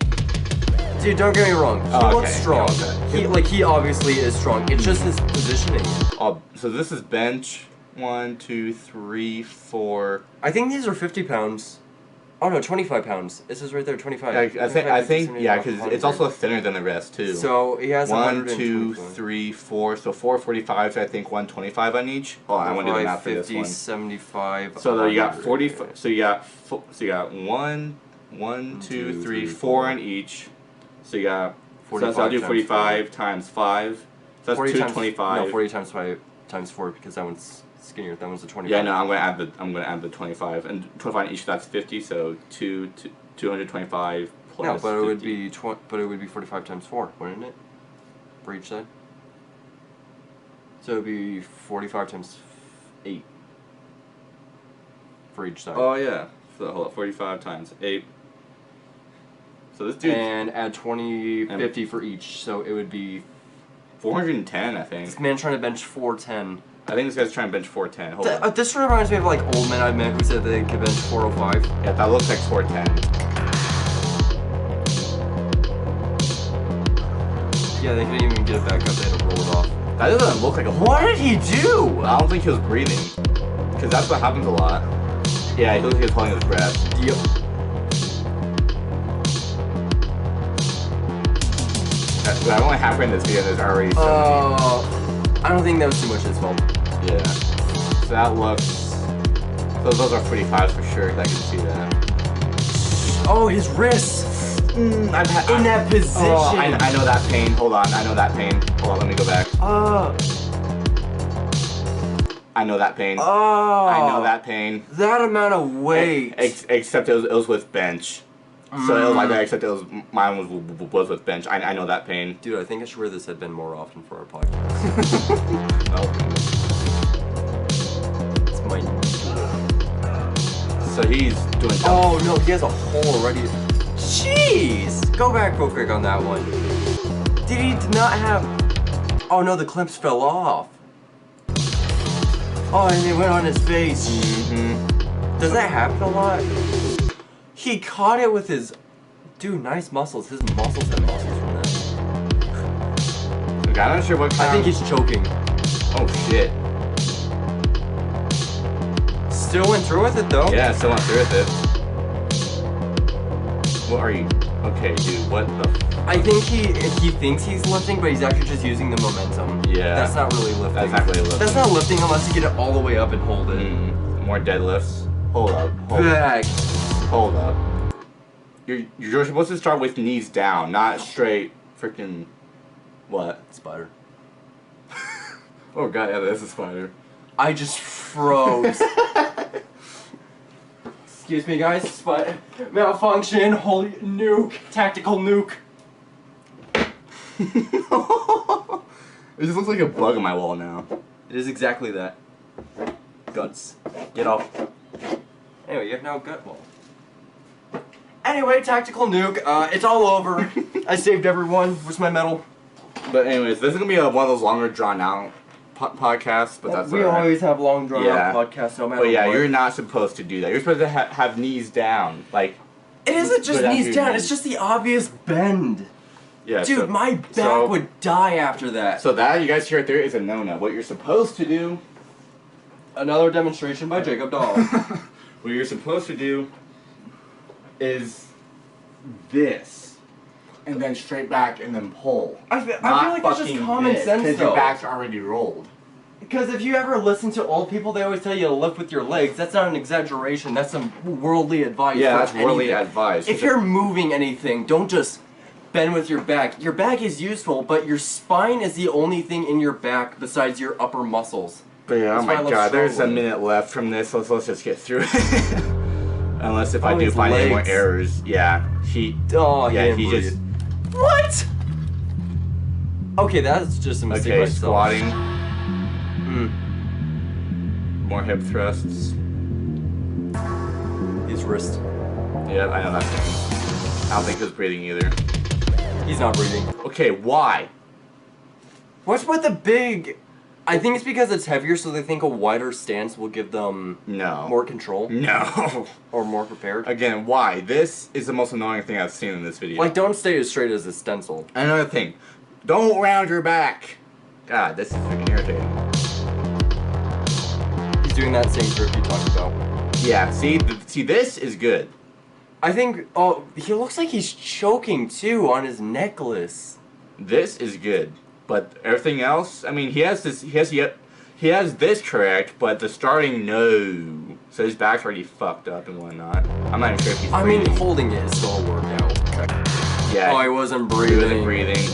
[SPEAKER 3] dude, don't get me wrong. He looks strong.
[SPEAKER 2] Yeah,
[SPEAKER 3] He obviously is strong. It's just his positioning.
[SPEAKER 2] Oh, so this is bench. 1, 2, 3, 4.
[SPEAKER 3] I think these are 50 pounds. Oh no, 25 pounds. It says right there, 25.
[SPEAKER 2] I think, yeah, because it's also thinner than the rest too.
[SPEAKER 3] So he has
[SPEAKER 2] 1, 2, 3, 4. So 4 45s. I think 125 on each. Oh, I want to do the math for this
[SPEAKER 3] 50,
[SPEAKER 2] one.
[SPEAKER 3] 75.
[SPEAKER 2] So you got 40. So you got 1, 2, 3, 4 on each. So you got. So I'll do 45 times 5. So that's 225.
[SPEAKER 3] No, 40 times 5 times 4 because that one's skinnier. That one's a 25.
[SPEAKER 2] Yeah, no, I'm gonna add the 25 and 25 on each. So that's 50. So 225 plus.
[SPEAKER 3] No, but
[SPEAKER 2] 50.
[SPEAKER 3] it would be but it would be 45 times 4, wouldn't it? For each side. So it would be 45 times 8 for each side.
[SPEAKER 2] Oh yeah. So hold up, 45 times 8. So this dude.
[SPEAKER 3] And add 20, 50 for each. So it would be
[SPEAKER 2] 410, I think.
[SPEAKER 3] This man's trying to bench 410.
[SPEAKER 2] I think this guy's trying to bench 410. Hold on.
[SPEAKER 3] This reminds me of like old men I've met who said they could bench 405.
[SPEAKER 2] Yeah, that looks like 410.
[SPEAKER 3] Yeah, they couldn't even get it back up. They had to roll it off.
[SPEAKER 2] That doesn't look like a.
[SPEAKER 3] What did he do?
[SPEAKER 2] I don't think he was breathing, because that's what happens a lot. Yeah, he looks like he was holding his breath.
[SPEAKER 3] Yep.
[SPEAKER 2] I'm only halfway in this video. There's already.
[SPEAKER 3] I don't think that was too much his fault.
[SPEAKER 2] Yeah. So that looks. So those are 45s for sure. I can see that.
[SPEAKER 3] Oh, his wrists. In that position.
[SPEAKER 2] Oh, I know that pain. Hold on. I know that pain. Hold on. Let me go back. I know that pain. I know that pain.
[SPEAKER 3] That amount of weight.
[SPEAKER 2] Except it was with bench. So it was like that, except mine was with bench. I know that pain.
[SPEAKER 3] Dude, I think I should wear this headband more often for our podcast. It's my
[SPEAKER 2] So he's doing.
[SPEAKER 3] Oh no, he has a hole already. Jeez! Go back real quick on that one. Did he not have... Oh no, the clamps fell off. Oh, and they went on his face. Does that happen a lot? He caught it with his... Dude, nice muscles. His muscles have muscles from that.
[SPEAKER 2] Okay, I'm not sure what kind.
[SPEAKER 3] I think he's choking.
[SPEAKER 2] Oh shit.
[SPEAKER 3] Still went through with it though?
[SPEAKER 2] Yeah, still went through with it. What are you? Okay, dude, what the
[SPEAKER 3] I think he thinks he's lifting, but he's actually just using the momentum.
[SPEAKER 2] Yeah.
[SPEAKER 3] That's not really lifting.
[SPEAKER 2] That's not really lifting.
[SPEAKER 3] That's not lifting unless you get it all the way up and hold it.
[SPEAKER 2] More deadlifts. Hold up.
[SPEAKER 3] Back.
[SPEAKER 2] Hold up. You're supposed to start with knees down, not straight freaking what?
[SPEAKER 3] Spider.
[SPEAKER 2] Oh god, yeah, that's a spider.
[SPEAKER 3] I just froze. Excuse me, guys. Malfunction. Holy nuke. Tactical nuke.
[SPEAKER 2] It just looks like a bug on my wall now.
[SPEAKER 3] It is exactly that. Guts. Get off. Anyway, you have now gut wall. Anyway, tactical nuke. It's all over. I saved everyone. Where's my medal?
[SPEAKER 2] But anyways, this is gonna be one of those longer, drawn out podcasts. But that's
[SPEAKER 3] we
[SPEAKER 2] alright.
[SPEAKER 3] always have long drawn out podcasts, no matter
[SPEAKER 2] But yeah,
[SPEAKER 3] what.
[SPEAKER 2] you're not supposed to do that. You're supposed to have knees down, like.
[SPEAKER 3] It isn't just
[SPEAKER 2] go down
[SPEAKER 3] knees
[SPEAKER 2] to your
[SPEAKER 3] down.
[SPEAKER 2] knees.
[SPEAKER 3] It's just the obvious bend.
[SPEAKER 2] Yeah,
[SPEAKER 3] Dude,
[SPEAKER 2] so,
[SPEAKER 3] my back would die after that.
[SPEAKER 2] So that, you guys hear right there, is a no-no. What you're supposed to do...
[SPEAKER 3] Another demonstration by Jacob Dahl.
[SPEAKER 2] What you're supposed to do is this. and then straight back and then pull.
[SPEAKER 3] I feel like that's just common sense,
[SPEAKER 2] because
[SPEAKER 3] though.
[SPEAKER 2] your back's already rolled.
[SPEAKER 3] Because if you ever listen to old people, they always tell you to lift with your legs. That's not an exaggeration. That's some worldly advice.
[SPEAKER 2] Yeah,
[SPEAKER 3] for
[SPEAKER 2] that's worldly
[SPEAKER 3] anything.
[SPEAKER 2] advice.
[SPEAKER 3] If you're moving anything, don't just bend with your back. Your back is useful, but your spine is the only thing in your back besides your upper muscles.
[SPEAKER 2] But yeah,
[SPEAKER 3] That's
[SPEAKER 2] oh
[SPEAKER 3] why I
[SPEAKER 2] my
[SPEAKER 3] love
[SPEAKER 2] god, there's a
[SPEAKER 3] struggling.
[SPEAKER 2] minute left from this. Let's just get through it. Unless if I do
[SPEAKER 3] his
[SPEAKER 2] find any more
[SPEAKER 3] legs.
[SPEAKER 2] errors. Yeah, he
[SPEAKER 3] didn't
[SPEAKER 2] just...
[SPEAKER 3] breathe. What? Okay, that's just a mistake
[SPEAKER 2] Okay,
[SPEAKER 3] myself.
[SPEAKER 2] squatting.
[SPEAKER 3] Hmm.
[SPEAKER 2] More hip thrusts.
[SPEAKER 3] His wrist.
[SPEAKER 2] Yeah, I know that thing. I don't think he was breathing either.
[SPEAKER 3] He's not breathing.
[SPEAKER 2] Okay, why?
[SPEAKER 3] What's with the big... I think it's because it's heavier, so they think a wider stance will give them more control.
[SPEAKER 2] No.
[SPEAKER 3] Or more prepared.
[SPEAKER 2] Again, why? This is the most annoying thing I've seen in this video.
[SPEAKER 3] Like, don't stay as straight as a stencil.
[SPEAKER 2] Another thing. Don't round your back. God, this is freaking irritating.
[SPEAKER 3] He's doing that same grip you talked about.
[SPEAKER 2] Yeah, see, this is good.
[SPEAKER 3] I think, oh, he looks like he's choking, too, on his necklace.
[SPEAKER 2] This is good. But everything else, I mean, he has this correct, but the starting, no. So his back's already fucked up and whatnot. I'm not even sure if he's breathing.
[SPEAKER 3] I mean, holding it is still a workout.
[SPEAKER 2] Yeah.
[SPEAKER 3] Oh, he wasn't
[SPEAKER 2] He
[SPEAKER 3] breathing.
[SPEAKER 2] wasn't breathing.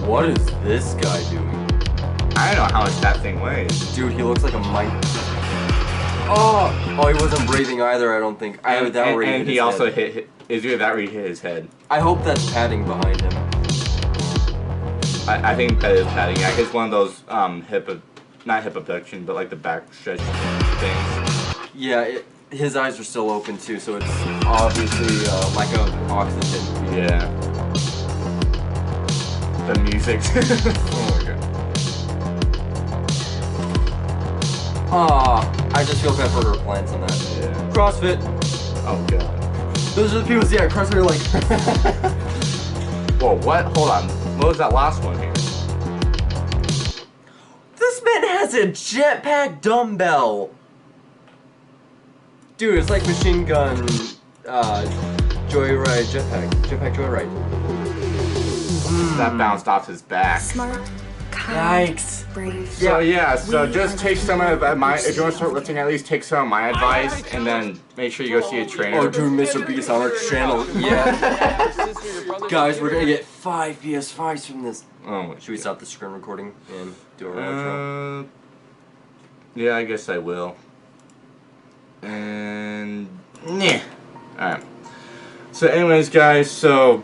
[SPEAKER 3] What is this guy doing?
[SPEAKER 2] I don't know how much that thing weighs.
[SPEAKER 3] Dude, he looks like a mic. Oh, he wasn't breathing either, I don't think.
[SPEAKER 2] And he also hit is either that or he hit his head.
[SPEAKER 3] I hope that's padding behind him.
[SPEAKER 2] I think that is padding. Yeah, it's one of those not hip abduction, but like the back stretch things.
[SPEAKER 3] Yeah, his eyes are still open too, so it's obviously lack of oxygen.
[SPEAKER 2] Yeah. The music. Oh my god.
[SPEAKER 3] I just feel bad for her plants on that.
[SPEAKER 2] Yeah.
[SPEAKER 3] CrossFit.
[SPEAKER 2] Oh god.
[SPEAKER 3] Those are the people, yeah, CrossFit are like...
[SPEAKER 2] Whoa, what? Hold on. What was that last one here?
[SPEAKER 3] This man has a jetpack dumbbell. Dude, it's like machine gun, joyride, jetpack joyride.
[SPEAKER 2] That bounced off his back.
[SPEAKER 10] Smart, kind,
[SPEAKER 3] Yikes.
[SPEAKER 10] brave.
[SPEAKER 2] So yeah, so just take some of my, if you want to start lifting, at least take some of my advice, and then make sure you go see a trainer.
[SPEAKER 3] Oh, dude, Mr. Beast on our channel. Yeah. Guys, we're gonna get 5 PS5s from this.
[SPEAKER 2] Oh my
[SPEAKER 3] Should we stop the screen recording and do our outro?
[SPEAKER 2] Yeah, I guess I will. And yeah. Alright. So anyways, guys, so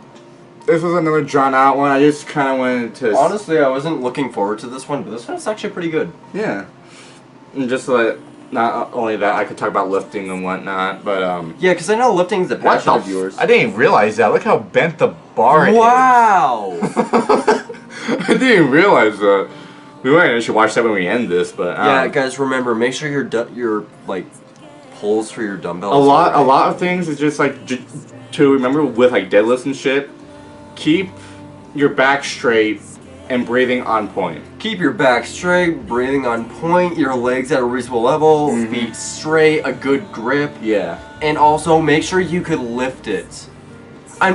[SPEAKER 2] this was another drawn out one. I just kind of wanted to...
[SPEAKER 3] Honestly, I wasn't looking forward to this one, but this one's actually pretty good.
[SPEAKER 2] Yeah. And just like, not only that, I could talk about lifting and whatnot, but
[SPEAKER 3] Yeah, because I know lifting's a passion of yours.
[SPEAKER 2] I didn't even realize that. Look how bent the bar is.
[SPEAKER 3] Wow!
[SPEAKER 2] I didn't even realize that. We might actually watch that when we end this, but
[SPEAKER 3] Yeah, guys, remember, make sure your like pulls for your dumbbells.
[SPEAKER 2] a lot of things is just like to remember with like deadlifts and shit. Keep your back straight and breathing on point.
[SPEAKER 3] Keep your back straight, breathing on point, your legs at a reasonable level, feet straight, a good grip.
[SPEAKER 2] Yeah.
[SPEAKER 3] And also make sure you could lift it.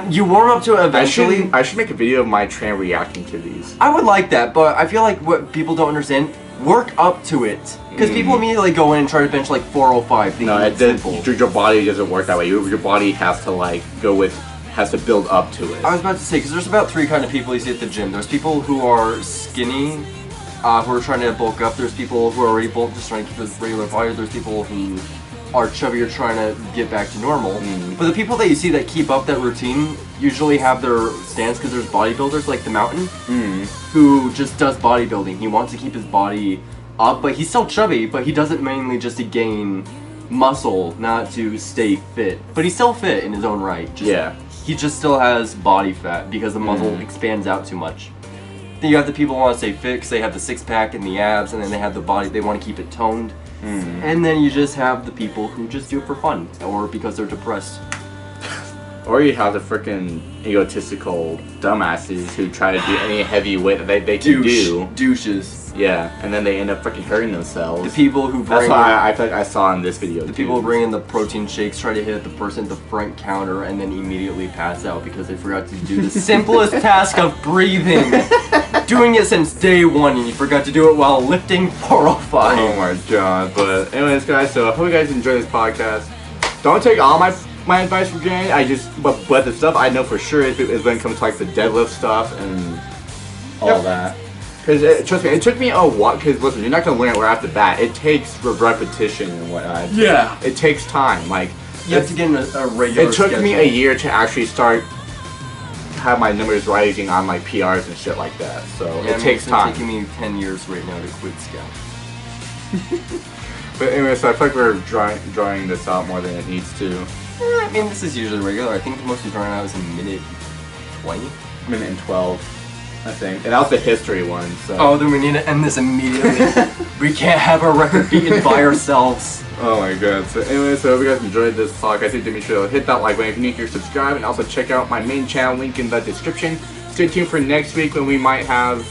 [SPEAKER 3] You warm up to it eventually.
[SPEAKER 2] I should make a video of my trainer reacting to these.
[SPEAKER 3] I would like that, but I feel like what people don't understand, work up to it. Because people immediately go in and try to bench like 405 thinking
[SPEAKER 2] No,
[SPEAKER 3] it's simple.
[SPEAKER 2] your body doesn't work that way. Your body has to like has to build up to it.
[SPEAKER 3] I was about to say, because there's about 3 kind of people you see at the gym. There's people who are skinny, who are trying to bulk up. There's people who are already bulked, just trying to keep a regular body. There's people who are chubbier, trying to get back to normal. But the people that you see that keep up that routine usually have their stance, because there's bodybuilders like the Mountain, who just does bodybuilding. He wants to keep his body up, but he's still chubby, but he does it mainly just to gain muscle, not to stay fit. But he's still fit in his own right. He just still has body fat because the muscle expands out too much. Then you have the people who want to stay fit because they have the 6-pack and the abs, and then they have the body, they want to keep it toned. And then you just have the people who just do it for fun, or because they're depressed.
[SPEAKER 2] Or you have the freaking egotistical dumbasses who try to do any heavy weight that they can do.
[SPEAKER 3] Douches.
[SPEAKER 2] Yeah, and then they end up freaking hurting themselves.
[SPEAKER 3] The people who bring
[SPEAKER 2] That's what I feel like I saw in this video.
[SPEAKER 3] The people who bring in the protein shakes try to hit the person at the front counter and then immediately pass out because they forgot to do the simplest task of breathing. Doing it since day one, and you forgot to do it while lifting 405.
[SPEAKER 2] Oh my god. But anyways, guys, so I hope you guys enjoy this podcast. Don't take all my advice for granted. But the stuff I know for sure is when it comes to like the deadlift stuff and all that. Because trust me, it took me a while. Because listen, you're not gonna learn it right off the bat. It takes repetition and whatnot.
[SPEAKER 3] Yeah.
[SPEAKER 2] It takes time. Like
[SPEAKER 3] you have to get in a regular.
[SPEAKER 2] It took
[SPEAKER 3] schedule.
[SPEAKER 2] me a year to actually start have my numbers rising on like PRs and shit like that. So
[SPEAKER 3] yeah,
[SPEAKER 2] it takes time.
[SPEAKER 3] It's taking me 10 years right now to quit Scout.
[SPEAKER 2] But anyway, so I feel like we're drawing this out more than it needs to.
[SPEAKER 3] I mean, this is usually regular. I think the most we've drawn out is a minute 20.
[SPEAKER 2] Minute and 12, I think. And that was the history one, so.
[SPEAKER 3] Oh, then we need to end this immediately. We can't have our record beaten by ourselves.
[SPEAKER 2] Oh my god. So anyway, so I hope you guys enjoyed this talk. I think make sure to hit that like button if you're new here, subscribe, and also check out my main channel, link in the description. Stay tuned for next week when we might have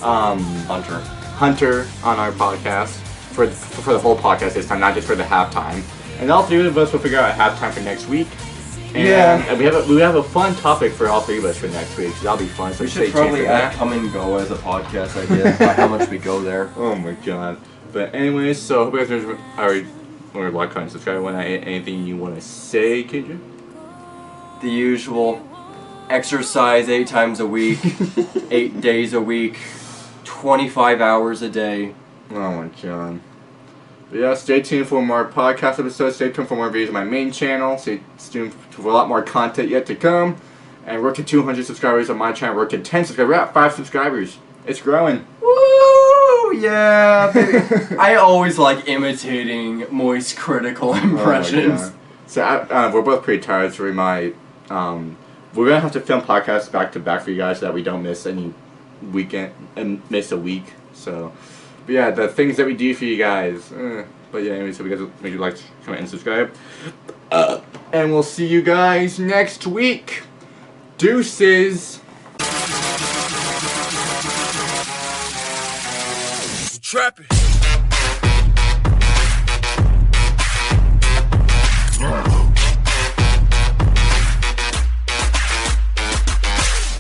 [SPEAKER 2] Hunter on our podcast for the whole podcast this time, not just for the halftime. And all three of us will figure out a halftime for next week. And we have a fun topic for all three of us for next week, so that'll be fun. So
[SPEAKER 3] we should probably add Come and Go as a podcast idea by how much we go there.
[SPEAKER 2] Oh my god. But anyways, so I hope you guys are like, comment, subscribe. Anything you want to say, KJ?
[SPEAKER 3] The usual. Exercise 8 times a week, 8 days a week, 25 hours a day.
[SPEAKER 2] Oh my god. But yeah, stay tuned for more podcast episodes. Stay tuned for more videos on my main channel. Stay tuned for a lot more content yet to come. And we're to 200 subscribers on my channel. We're to 10 subscribers. We're at 5 subscribers. It's growing.
[SPEAKER 3] Woo! Yeah, baby. I always like imitating Moist critical impressions.
[SPEAKER 2] Oh so we're both pretty tired, so we might. We're gonna have to film podcasts back to back for you guys so that we don't miss any weekend and miss a week. So. But yeah, the things that we do for you guys. But yeah, anyway, so we guys make sure to like, comment, and subscribe. And we'll see you guys next week. Deuces.
[SPEAKER 11] Trapping.